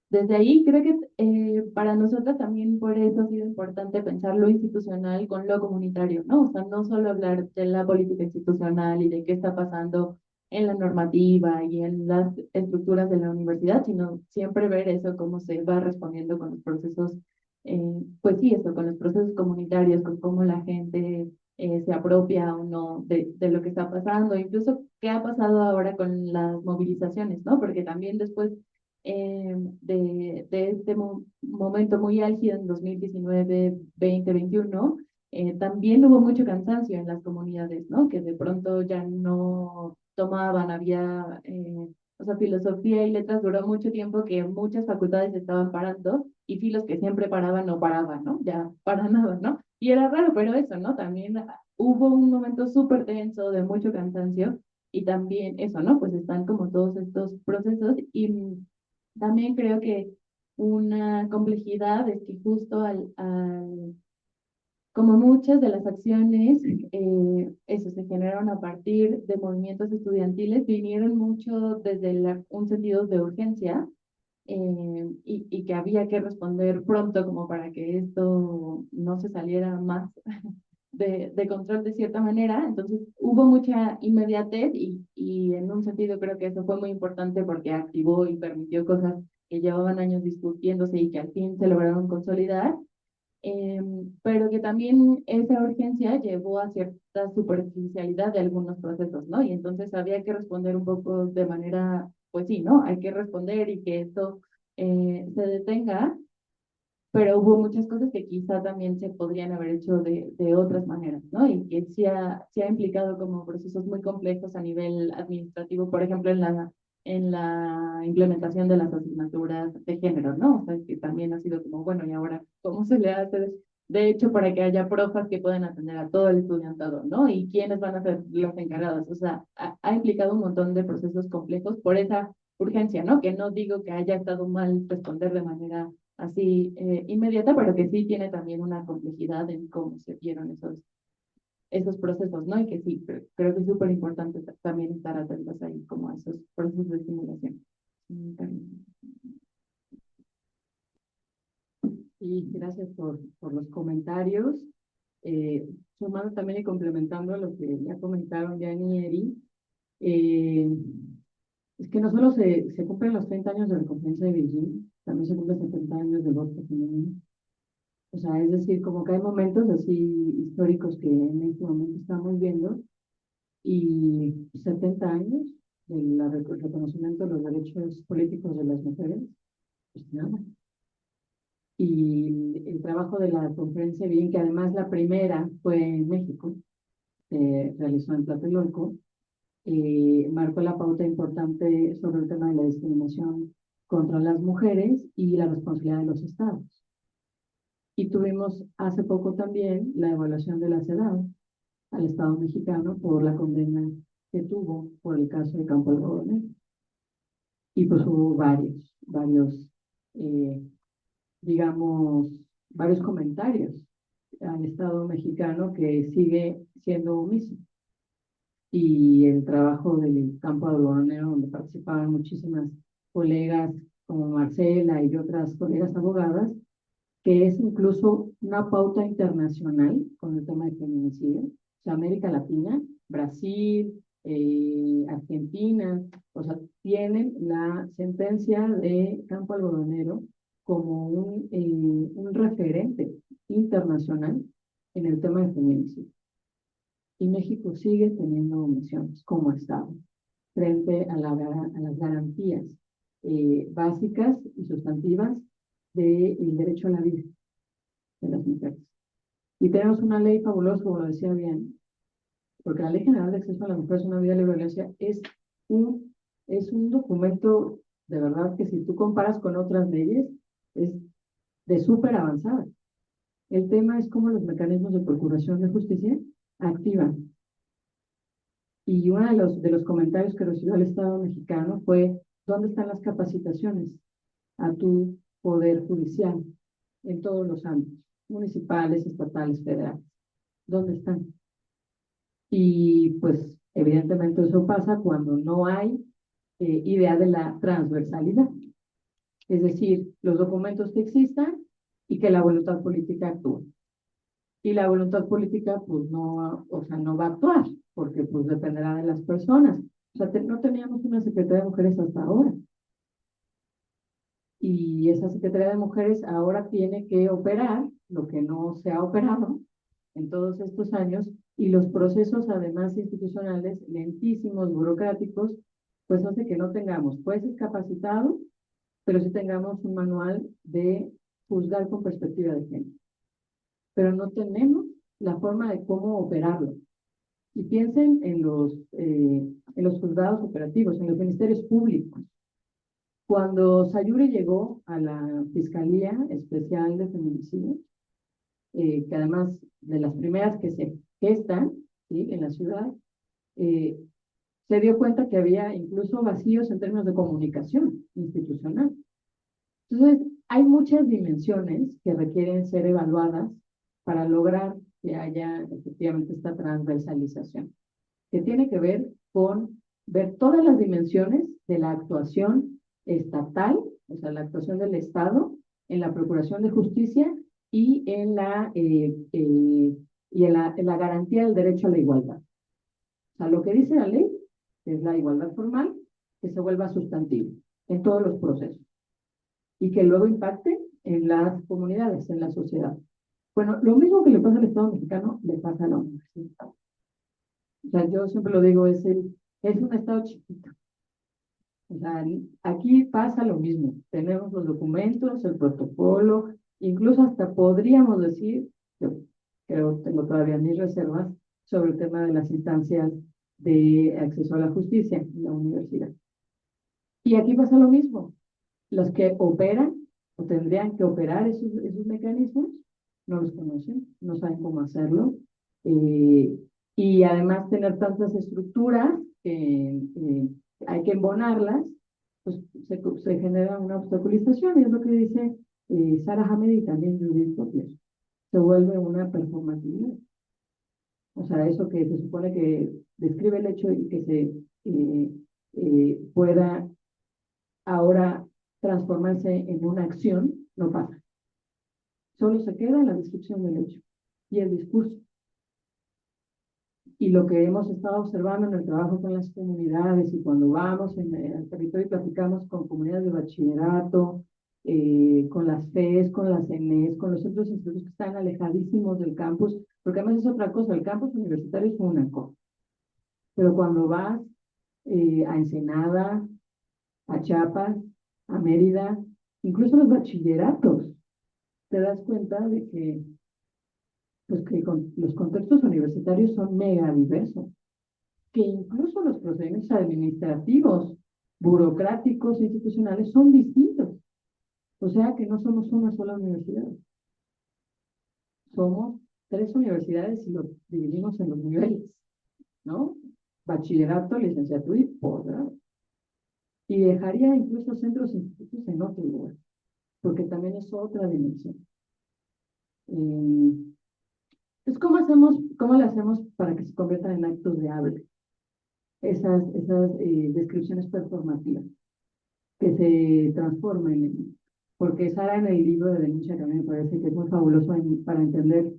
desde ahí. Creo que para nosotras también por eso ha sido importante pensar lo institucional con lo comunitario, ¿no? O sea, no solo hablar de la política institucional y de qué está pasando en la normativa y en las estructuras de la universidad, sino siempre ver eso, cómo se va respondiendo con los procesos, pues sí, eso, con los procesos comunitarios, con cómo la gente se apropia o no de lo que está pasando, incluso qué ha pasado ahora con las movilizaciones, ¿no? Porque también después de este momento muy álgido en 2019, 2021, también hubo mucho cansancio en las comunidades, ¿no? Que de pronto ya no tomaban, había, o sea, filosofía y letras duró mucho tiempo que muchas facultades estaban parando y filos que siempre paraban no paraban, ¿no? Ya para nada, ¿no? Y era raro, pero eso, ¿no? También hubo un momento súper tenso de mucho cansancio y también eso, ¿no? Pues están como todos estos procesos y también creo que una complejidad es que justo como muchas de las acciones, eso se generaron a partir de movimientos estudiantiles, vinieron mucho desde un sentido de urgencia y que había que responder pronto como para que esto no se saliera más de control de cierta manera. Entonces hubo mucha inmediatez y en un sentido creo que eso fue muy importante porque activó y permitió cosas que llevaban años discutiéndose y que al fin se lograron consolidar, pero que también esa urgencia llevó a cierta superficialidad de algunos procesos, ¿no? Y entonces había que responder un poco de manera, pues sí, ¿no? Hay que responder y que esto se detenga, pero hubo muchas cosas que quizá también se podrían haber hecho de otras maneras, ¿no? Y que sí ha implicado como procesos muy complejos a nivel administrativo, por ejemplo, en la en la implementación de las asignaturas de género, ¿no? O sea, que también ha sido como, bueno, ¿y ahora cómo se le hace? De hecho, para que haya profas que puedan atender a todo el estudiantado, ¿no? Y quiénes van a ser los encargados. O sea, ha implicado un montón de procesos complejos por esa urgencia, ¿no? Que no digo que haya estado mal responder de manera así inmediata, pero que sí tiene también una complejidad en cómo se dieron esos procesos, ¿no? Y que sí, creo que es súper importante también estar atentos ahí como a esos procesos de simulación. Y gracias por los comentarios. Sumando también y complementando lo que ya comentaron Yanni y Eri, es que no solo se cumplen los 30 años de la Conferencia de Beijing, también se cumplen 70 años del voto femenino. O sea, es decir, como que hay momentos así históricos que en este momento estamos viendo y 70 años del reconocimiento de los derechos políticos de las mujeres, pues nada. Y el trabajo de la conferencia, bien que además la primera fue en México, se realizó en Tlatelolco, marcó la pauta importante sobre el tema de la discriminación contra las mujeres y la responsabilidad de los estados. Y tuvimos hace poco también la evaluación de la CEDAW al Estado mexicano por la condena que tuvo por el caso de Campo Algodonero. Y pues hubo varios, digamos, varios comentarios al Estado mexicano que sigue siendo omiso. Y el trabajo del campo algodonero, donde participaban muchísimas colegas como Marcela y otras colegas abogadas, que es incluso una pauta internacional con el tema de feminicidio. O sea, América Latina, Brasil, Argentina, o sea, tienen la sentencia de campo algodonero como un referente internacional en el tema de feminicidio. Y México sigue teniendo omisiones como Estado frente a las garantías básicas y sustantivas del derecho a la vida de las mujeres. Y tenemos una ley fabulosa, como lo decía bien, porque la Ley General de Acceso a las Mujeres a una Vida Libre de Violencia es un documento de verdad que si tú comparas con otras leyes es de súper avanzada. El tema es cómo los mecanismos de procuración de justicia activan. Y uno de los comentarios que recibió el Estado mexicano fue, ¿dónde están las capacitaciones a tu poder judicial en todos los ámbitos, municipales, estatales, federales? ¿Dónde están? Y pues evidentemente eso pasa cuando no hay idea de la transversalidad. Es decir, los documentos que existan y que la voluntad política actúe. Y la voluntad política pues no, o sea, no va a actuar, porque pues dependerá de las personas. O sea, no teníamos una Secretaría de Mujeres hasta ahora. Y esa Secretaría de Mujeres ahora tiene que operar lo que no se ha operado en todos estos años, y los procesos además institucionales lentísimos, burocráticos, pues hace que no tengamos jueces capacitados, pero sí tengamos un manual de juzgar con perspectiva de género. Pero no tenemos la forma de cómo operarlo. Y piensen en los juzgados operativos, en los ministerios públicos. Cuando Sayuri llegó a la Fiscalía Especial de Feminicidio, que además de las primeras que se gestan, ¿sí?, en la ciudad, se dio cuenta que había incluso vacíos en términos de comunicación institucional. Entonces, hay muchas dimensiones que requieren ser evaluadas para lograr que haya efectivamente esta transversalización, que tiene que ver con ver todas las dimensiones de la actuación estatal, o sea, la actuación del Estado en la procuración de justicia y en la garantía del derecho a la igualdad. O sea, lo que dice la ley, que es la igualdad formal, que se vuelva sustantivo en todos los procesos y que luego impacte en las comunidades, en la sociedad. Bueno, lo mismo que le pasa al Estado mexicano, le pasa a la universidad. O sea, yo siempre lo digo, es un Estado chiquito. O sea, aquí pasa lo mismo. Tenemos los documentos, el protocolo, incluso hasta podríamos decir, yo creo, tengo todavía mis reservas sobre el tema de las instancias de acceso a la justicia en la universidad. Y aquí pasa lo mismo. Los que operan o tendrían que operar esos mecanismos no los conocen, no saben cómo hacerlo. eh, y además tener tantas estructuras que hay que embonarlas, pues se genera una obstaculización, y es lo que dice Sara Hamed y también Judith Butler. Se vuelve una performatividad. O sea, eso que se supone que describe el hecho y que se pueda ahora transformarse en una acción, no pasa. Solo se queda la descripción del hecho y el discurso. Y lo que hemos estado observando en el trabajo con las comunidades y cuando vamos al territorio y platicamos con comunidades de bachillerato, con las FES, con las ENES, con los otros institutos que están alejadísimos del campus, porque además es otra cosa, el campus universitario es una cosa, pero cuando vas a Ensenada, a Chiapas, a Mérida, incluso los bachilleratos, te das cuenta de que, pues que los contextos universitarios son mega diversos, que incluso los procedimientos administrativos, burocráticos, institucionales son distintos. O sea que no somos una sola universidad. Somos 3 universidades y lo dividimos en los niveles, ¿no? Bachillerato, licenciatura y posgrado. Y dejaría incluso centros e institutos en otro lugar, porque también es otra dimensión. Entonces, ¿cómo le hacemos para que se conviertan en actos de habla? Esas descripciones performativas, que se transformen porque Sara en el libro de denuncia, que a mí me parece que es muy fabuloso para entender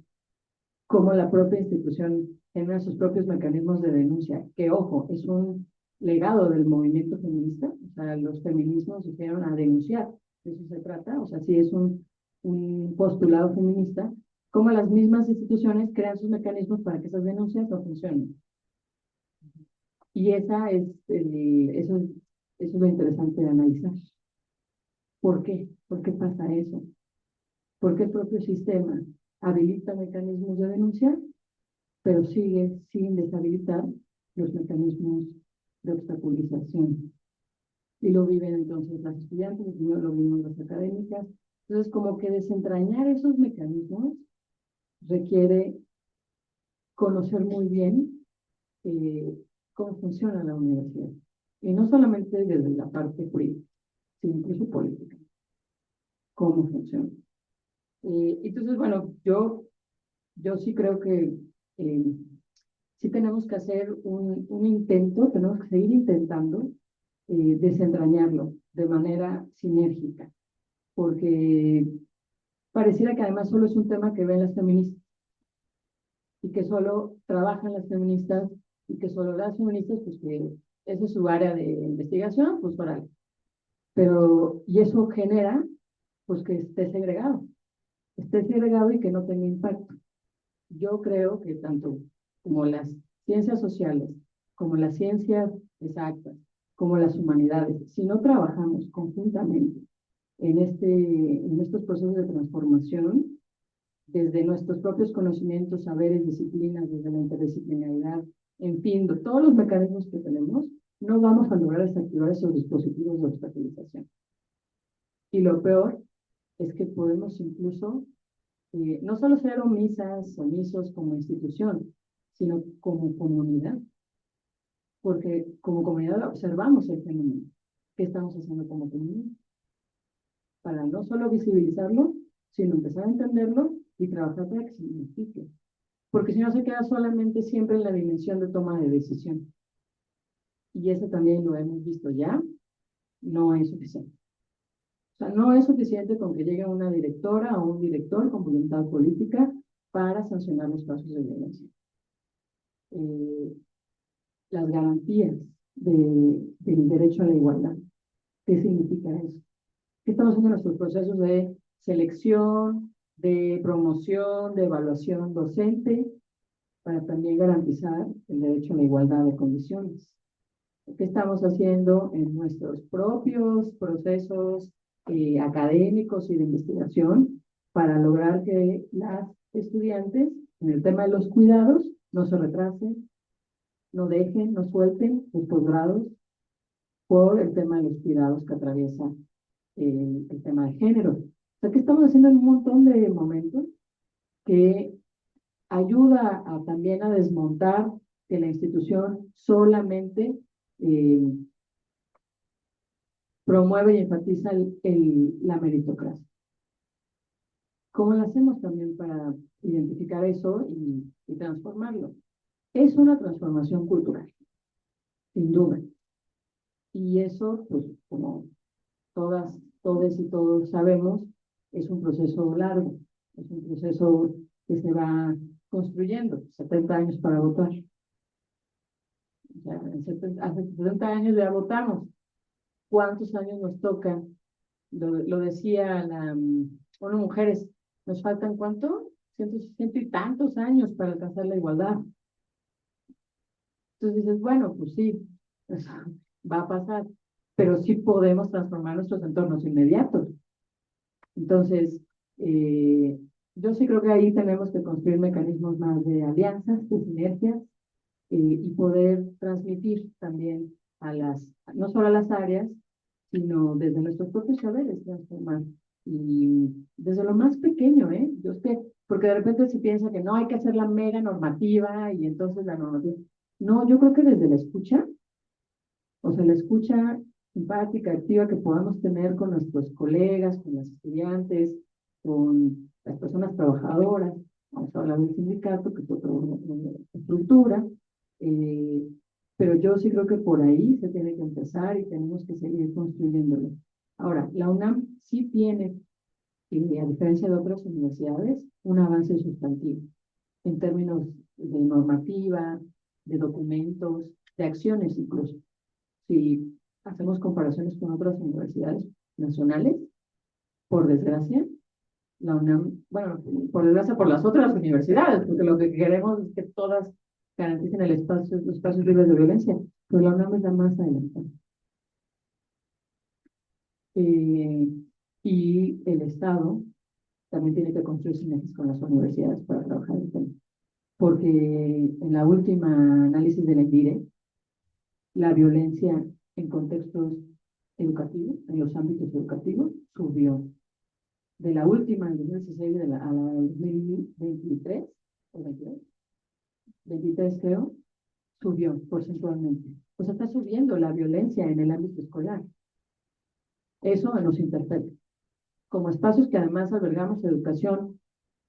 cómo la propia institución genera sus propios mecanismos de denuncia, que ojo, es un legado del movimiento feminista, o sea, los feminismos se hicieron a denunciar, de eso se trata, o sea, sí es un postulado feminista, cómo las mismas instituciones crean sus mecanismos para que esas denuncias no funcionen. Y eso es lo interesante de analizar. ¿Por qué? ¿Por qué pasa eso? ¿Por qué el propio sistema habilita mecanismos de denuncia, pero sigue sin deshabilitar los mecanismos de obstaculización? Y lo viven entonces las estudiantes, lo viven las académicas. Entonces, como que desentrañar esos mecanismos requiere conocer muy bien cómo funciona la universidad. Y no solamente desde la parte jurídica, sino incluso política. Cómo funciona. Entonces, bueno, yo sí creo que sí tenemos que hacer un intento, tenemos que seguir intentando desentrañarlo de manera sinérgica, porque pareciera que además solo es un tema que ven las feministas y que solo trabajan las feministas y que solo las feministas, pues que esa es su área de investigación, pues para. Pero, y eso genera, pues que esté segregado y que no tenga impacto. Yo creo que tanto como las ciencias sociales, como las ciencias exactas, como las humanidades, si no trabajamos conjuntamente en estos procesos de transformación, desde nuestros propios conocimientos, saberes, disciplinas, desde la interdisciplinaridad, en fin, de todos los mecanismos que tenemos, no vamos a lograr desactivar esos dispositivos de obstaculización. Y lo peor es que podemos incluso no solo ser omisos como institución, sino como comunidad, porque como comunidad observamos el fenómeno. ¿Qué estamos haciendo como comunidad? Para no solo visibilizarlo, sino empezar a entenderlo y trabajar para que se signifique. Porque si no se queda solamente siempre en la dimensión de toma de decisión. Y eso también lo hemos visto ya, no es suficiente. O sea, no es suficiente con que llegue una directora o un director con voluntad política para sancionar los casos de violencia. Las garantías del derecho a la igualdad. ¿Qué significa eso? ¿Qué estamos haciendo en nuestros procesos de selección, de promoción, de evaluación docente, para también garantizar el derecho a la igualdad de condiciones? ¿Qué estamos haciendo en nuestros propios procesos académicos y de investigación para lograr que las estudiantes, en el tema de los cuidados, no se retrasen, no dejen, no suelten los posgrados, por el tema de los cuidados que atraviesa el tema de género. O sea, que estamos haciendo en un montón de momentos que ayuda también a desmontar que la institución solamente promueve y enfatiza la meritocracia. ¿Cómo lo hacemos también para identificar eso y transformarlo? Es una transformación cultural, sin duda. Y eso, pues, como todas y todos sabemos, es un proceso largo, es un proceso que se va construyendo, 70 años para votar. O sea, hace 70 años ya votamos. ¿Cuántos años nos tocan? Lo decía una mujeres, nos faltan ¿cuánto? Ciento y tantos años para alcanzar la igualdad. Entonces dices, bueno, pues sí, eso va a pasar, pero sí podemos transformar nuestros entornos inmediatos. Entonces, yo sí creo que ahí tenemos que construir mecanismos más de alianzas, de sinergias, y poder transmitir también no solo a las áreas, sino desde nuestros propios saberes transformar. Y desde lo más pequeño, Yo sé, porque de repente se piensa que no hay que hacer la mega normativa y entonces la normativa. No, yo creo que desde la escucha, o sea, la escucha empática, activa que podamos tener con nuestros colegas, con los estudiantes, con las personas trabajadoras, vamos a hablar del sindicato, que es otra estructura, pero yo sí creo que por ahí se tiene que empezar y tenemos que seguir construyéndolo. Ahora, la UNAM sí tiene, a diferencia de otras universidades, un avance sustantivo en términos de normativa, de documentos, de acciones incluso. Si hacemos comparaciones con otras universidades nacionales, por desgracia, la UNAM, bueno, por desgracia por las otras universidades, porque lo que queremos es que todas garanticen los espacios libres de violencia, pero la UNAM es la más adelantada. Y el Estado también tiene que construir sinergias con las universidades para trabajar el tema. Porque en la última análisis de la INDIRE, la violencia en contextos educativos, en los ámbitos educativos, subió. De la última, en 2016, a la 2023, o 22, 23 creo, subió porcentualmente. O sea, está subiendo la violencia en el ámbito escolar. Eso nos interpela. Como espacios que además albergamos educación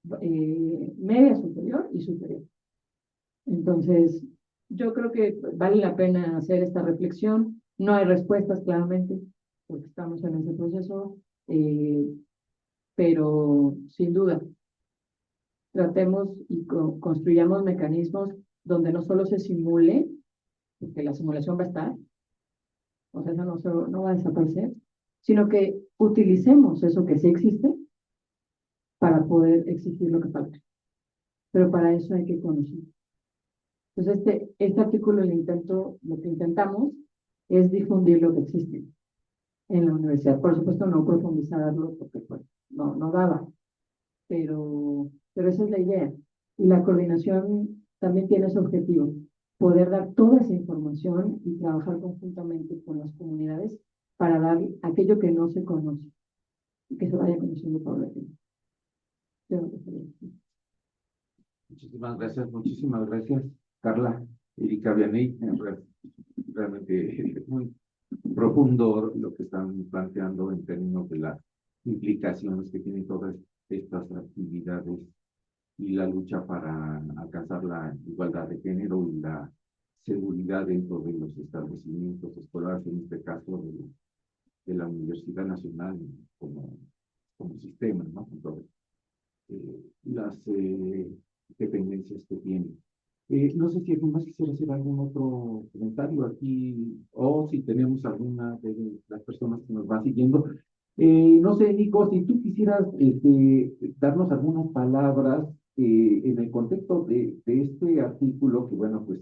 media superior y superior. Entonces, yo creo que vale la pena hacer esta reflexión. No hay respuestas, claramente, porque estamos en ese proceso, pero sin duda, tratemos y construyamos mecanismos donde no solo se simule, porque la simulación va a estar, o sea, eso no va a desaparecer, sino que utilicemos eso que sí existe para poder exigir lo que falta. Pero para eso hay que conocer. Entonces, este artículo lo que intentamos es difundir lo que existe en la universidad. Por supuesto, no profundizarlo porque pues, no daba, pero esa es la idea. Y la coordinación también tiene ese objetivo, poder dar toda esa información y trabajar conjuntamente con las comunidades para dar aquello que no se conoce y que se vaya conociendo paulatinamente. Muchísimas gracias, Carla, Erika, Vianney. Realmente es muy profundo lo que están planteando en términos de las implicaciones que tienen todas estas actividades y la lucha para alcanzar la igualdad de género y la seguridad dentro de los establecimientos escolares, en este caso de la Universidad Nacional como sistema, ¿no? Con todas las dependencias que tiene. No sé si alguien más quisiera hacer algún otro comentario aquí o si tenemos alguna de las personas que nos van siguiendo. No sé, Nico, si tú quisieras darnos algunas palabras en el contexto de este artículo, que bueno, pues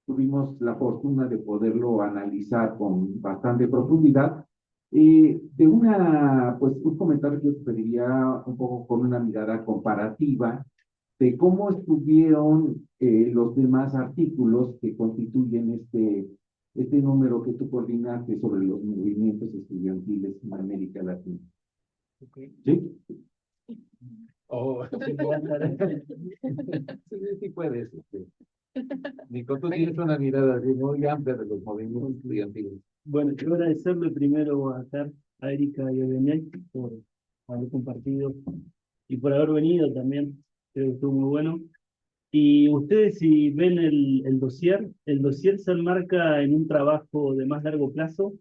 tuvimos la fortuna de poderlo analizar con bastante profundidad. Pues un comentario que yo te pediría un poco con una mirada comparativa de cómo estuvieron los demás artículos que constituyen este número que tú coordinaste sobre los movimientos estudiantiles en América Latina. Okay. ¿Sí? Oh, Sí, sí puedes. Nico, tú tienes una mirada así muy amplia de los movimientos estudiantiles. bueno, quiero agradecerle primero a Erika y a Benet por haber compartido y por haber venido también. Creo que estuvo muy bueno. Y ustedes, si ven el dossier se enmarca en un trabajo de más largo plazo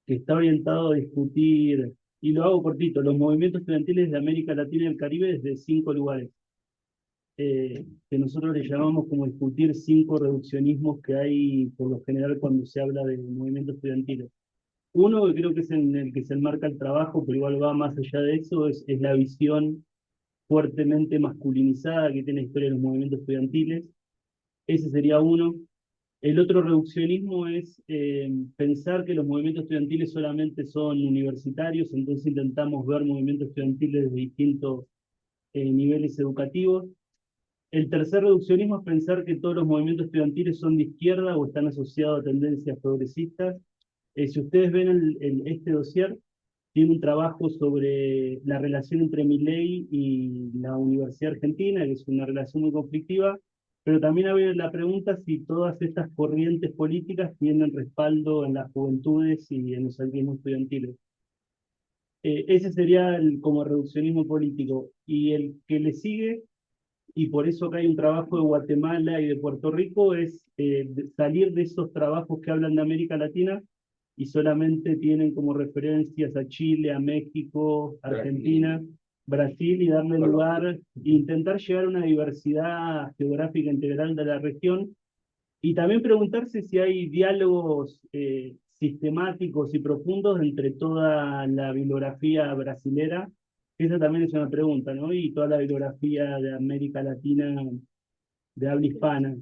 que está orientado a discutir, y lo hago cortito, los movimientos estudiantiles de América Latina y el Caribe desde 5 lugares, que nosotros le llamamos como discutir 5 reduccionismos que hay por lo general cuando se habla de movimientos estudiantiles. Uno, que creo que es en el que se enmarca el trabajo, pero igual va más allá de eso, es la visión fuertemente masculinizada que tiene la historia de los movimientos estudiantiles. Ese sería uno. El otro reduccionismo es pensar que los movimientos estudiantiles solamente son universitarios, entonces intentamos ver movimientos estudiantiles de distintos niveles educativos. El tercer reduccionismo es pensar que todos los movimientos estudiantiles son de izquierda o están asociados a tendencias progresistas. Si ustedes ven este dossier, tiene un trabajo sobre la relación entre Milei y la Universidad Argentina, que es una relación muy conflictiva, pero también había la pregunta si todas estas corrientes políticas tienen respaldo en las juventudes y en los activismos estudiantiles. Ese sería como reduccionismo político. Y el que le sigue, y por eso acá hay un trabajo de Guatemala y de Puerto Rico, es salir de esos trabajos que hablan de América Latina y solamente tienen como referencias a Chile, a México, Argentina, Brasil, y darle lugar, e intentar llegar a una diversidad geográfica integral de la región, y también preguntarse si hay diálogos sistemáticos y profundos entre toda la bibliografía brasilera. Esa también es una pregunta, ¿no? Y toda la bibliografía de América Latina de habla hispana.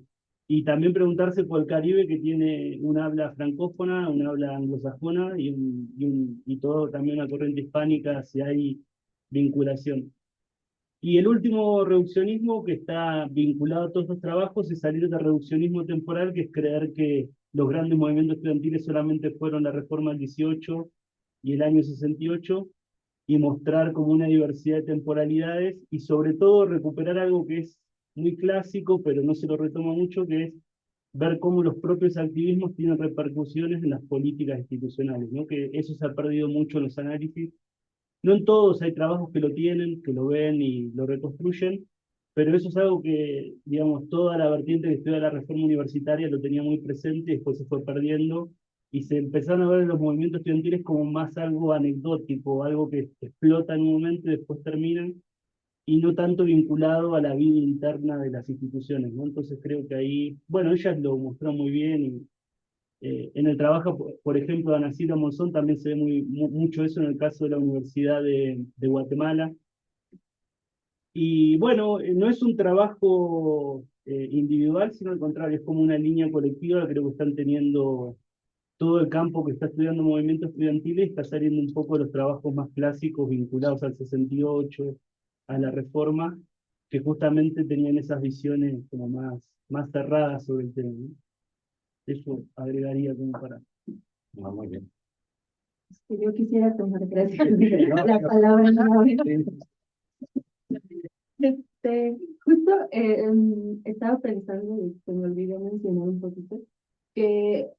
Y también preguntarse por el Caribe, que tiene un habla francófona, un habla anglosajona y todo también una corriente hispánica, si hay vinculación. Y el último reduccionismo que está vinculado a todos estos trabajos es salir del reduccionismo temporal, que es creer que los grandes movimientos estudiantiles solamente fueron la Reforma del 18 y el año 68, y mostrar como una diversidad de temporalidades, y sobre todo recuperar algo que es muy clásico, pero no se lo retoma mucho, que es ver cómo los propios activismos tienen repercusiones en las políticas institucionales, ¿no? Que eso se ha perdido mucho en los análisis. No en todos, hay trabajos que lo tienen, que lo ven y lo reconstruyen, pero eso es algo que, digamos, toda la vertiente que estudia la reforma universitaria lo tenía muy presente y después se fue perdiendo, y se empezaron a ver los movimientos estudiantiles como más algo anecdótico, algo que explota en un momento y después terminan, y no tanto vinculado a la vida interna de las instituciones, ¿no? Entonces creo que ahí, bueno, ellas lo mostró muy bien, y en el trabajo, por ejemplo, de Ana Silvia Monzón también se ve mucho eso en el caso de la Universidad de Guatemala. Y bueno, no es un trabajo individual, sino al contrario, es como una línea colectiva. Creo que están teniendo todo el campo que está estudiando movimiento estudiantil, y está saliendo un poco de los trabajos más clásicos vinculados al 68, a la reforma, que justamente tenían esas visiones como más cerradas sobre el tema, ¿no? Eso agregaría como para... Ah, muy bien. Yo quisiera tomar, gracias, No, la no. palabra nuevamente. Sí. Justo estaba pensando, y se me olvidó mencionar un poquito, que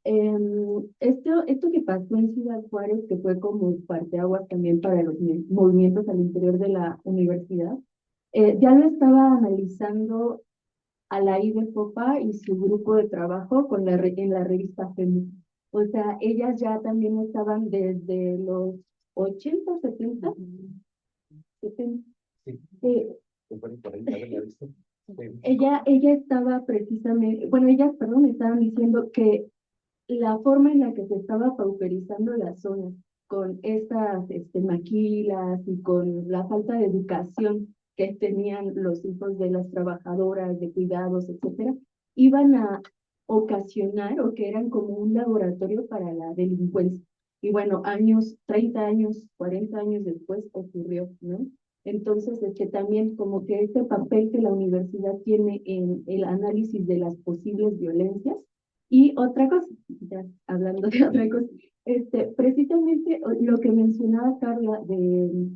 esto que pasó en Ciudad Juárez, que fue como parteaguas también para los movimientos al interior de la universidad, ya lo estaba analizando Alaí de Popa y su grupo de trabajo con en la revista FEMI. O sea, ellas ya también estaban desde los 80, 70, 70. Sí. Eh, Por ahí, haberla visto. Sí. ella estaba precisamente, bueno, ellas, perdón, estaban diciendo que la forma en la que se estaba pauperizando la zona, con estas maquilas y con la falta de educación que tenían los hijos de las trabajadoras, de cuidados, etcétera, iban a ocasionar, o que eran como un laboratorio para la delincuencia. Y bueno, 30 años, 40 años después ocurrió, ¿no? Entonces, es que también como que este papel que la universidad tiene en el análisis de las posibles violencias. Y otra cosa, ya hablando de otra cosa, precisamente lo que mencionaba Carla de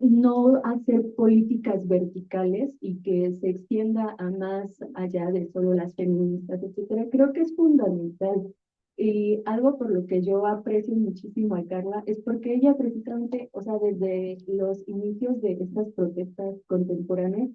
no hacer políticas verticales y que se extienda a más allá de solo las feministas, etcétera, creo que es fundamental. Y algo por lo que yo aprecio muchísimo a Carla es porque ella precisamente, o sea, desde los inicios de estas protestas contemporáneas,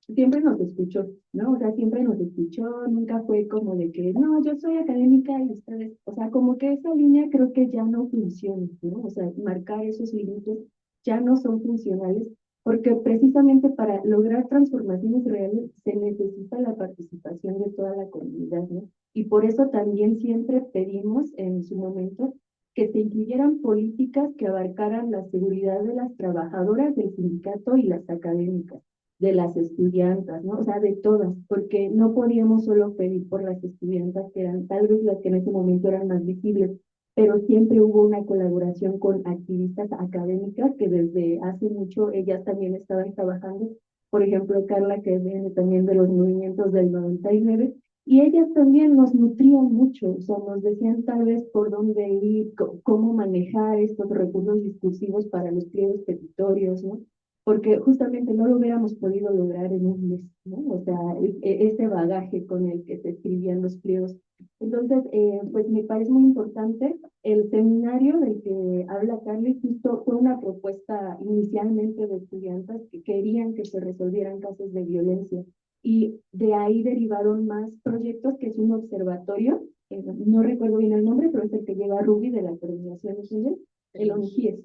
siempre nos escuchó, ¿no? O sea, siempre nos escuchó, nunca fue como de que, no, yo soy académica y ustedes, o sea, como que esa línea creo que ya no funciona, ¿no? O sea, marcar esos límites ya no son funcionales, porque precisamente para lograr transformaciones reales se necesita la participación de toda la comunidad, ¿no? Y por eso también siempre pedimos en su momento que se incluyeran políticas que abarcaran la seguridad de las trabajadoras del sindicato y las académicas, de las estudiantas, ¿no? O sea, de todas, porque no podíamos solo pedir por las estudiantas que eran tal vez las que en ese momento eran más visibles, pero siempre hubo una colaboración con activistas académicas que desde hace mucho ellas también estaban trabajando. Por ejemplo, Carla, que viene también de los movimientos del 99, y ellas también nos nutrían mucho, o sea, nos decían tal vez por dónde ir, cómo manejar estos recursos discursivos para los pliegos petitorios, ¿no? Porque justamente no lo hubiéramos podido lograr en un mes, ¿no? O sea, ese bagaje con el que se escribían los pliegos. Entonces, pues me parece muy importante el seminario del que habla Carly, justo fue una propuesta inicialmente de estudiantes que querían que se resolvieran casos de violencia y de ahí derivaron más proyectos, que es un observatorio, no recuerdo bien el nombre, pero es el que lleva Ruby de la Coordinación Nacional, el ONGIES.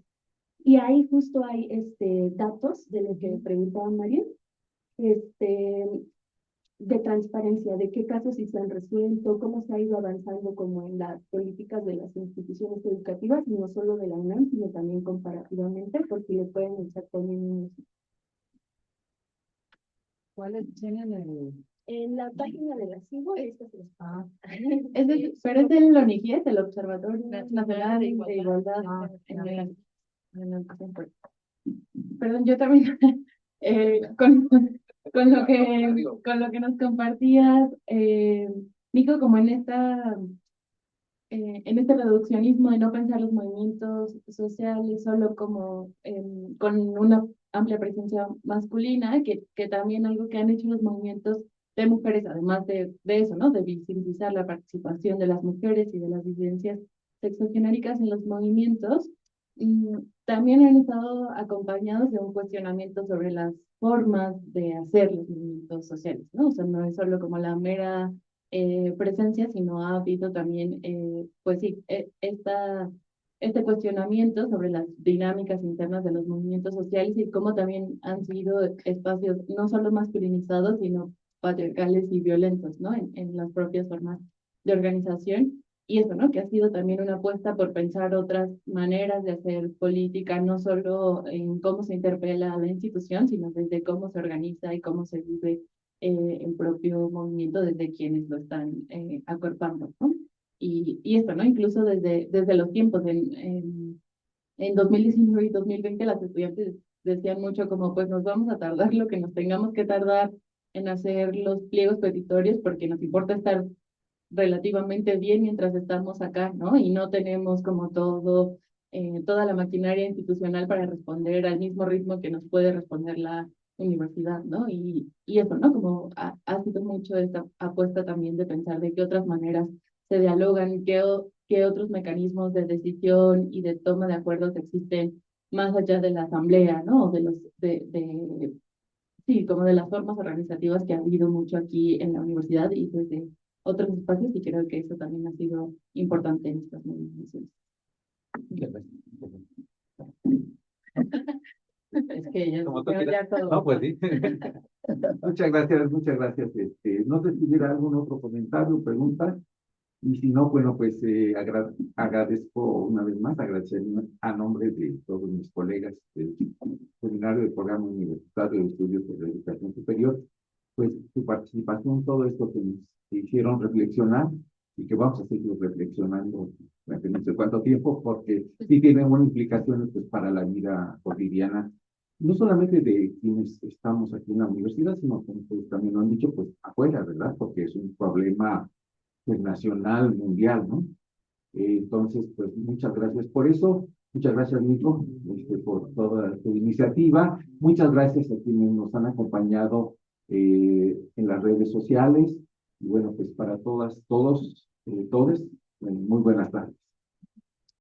Y ahí justo hay datos de lo que preguntaba María, de transparencia, de qué casos sí se han resuelto, cómo se ha ido avanzando como en las políticas de las instituciones educativas, y no solo de la UNAM, sino también comparativamente, porque le pueden echar también un... ¿Cuáles tienen el...? En la página de la CIBO, Ah, pero es del ONIGIES, el Observatorio Nacional de Igualdad Ah, en Educación. Perdón, yo también, con lo que nos compartías, Nico, como en este reduccionismo de no pensar los movimientos sociales solo como con una amplia presencia masculina, que también algo que han hecho los movimientos de mujeres, además de eso, ¿no? De visibilizar la participación de las mujeres y de las disidencias sexogenéricas en los movimientos, también han estado acompañados de un cuestionamiento sobre las formas de hacer los movimientos sociales, ¿no? O sea, no es solo como la mera presencia, sino ha habido también, pues sí, este cuestionamiento sobre las dinámicas internas de los movimientos sociales y cómo también han sido espacios no solo masculinizados, sino patriarcales y violentos, ¿no? En las propias formas de organización. Y eso, ¿no? Que ha sido también una apuesta por pensar otras maneras de hacer política, no solo en cómo se interpela a la institución, sino desde cómo se organiza y cómo se vive el propio movimiento desde quienes lo están acuerpando, ¿no? Y esto, ¿no? Incluso desde los tiempos, en 2019 y 2020 las estudiantes decían mucho como, pues nos vamos a tardar lo que nos tengamos que tardar en hacer los pliegos petitorios porque nos importa estar relativamente bien mientras estamos acá, ¿no? Y no tenemos como toda la maquinaria institucional para responder al mismo ritmo que nos puede responder la universidad, ¿no? Y eso, ¿no? Como ha sido mucho esta apuesta también de pensar de qué otras maneras se dialogan, qué otros mecanismos de decisión y de toma de acuerdos existen más allá de la asamblea, ¿no? O de sí, como de las formas organizativas que ha habido mucho aquí en la universidad y desde otros espacios, y creo que eso también ha sido importante en estas movilizaciones. Es que ya, Como tú ya quieras. todo. No, pues sí. Muchas gracias, muchas gracias. No sé si hubiera algún otro comentario, pregunta, y si no, bueno, pues agradezco una vez más, agradecer a nombre de todos mis colegas del Seminario del Programa Universitario de Estudios de la Educación Superior, pues su participación, todo esto que nos hicieron reflexionar y que vamos a seguir reflexionando durante no sé cuánto tiempo, porque sí tienen unas implicaciones pues, para la vida cotidiana, no solamente de quienes estamos aquí en la universidad, sino como ustedes también lo han dicho, pues afuera, ¿verdad? Porque es un problema pues, nacional, mundial, ¿no? Entonces, pues muchas gracias por eso. Muchas gracias, Nico, por toda tu iniciativa. Muchas gracias a quienes nos han acompañado en las redes sociales. Y bueno, pues para todas, todos, todes, muy buenas tardes.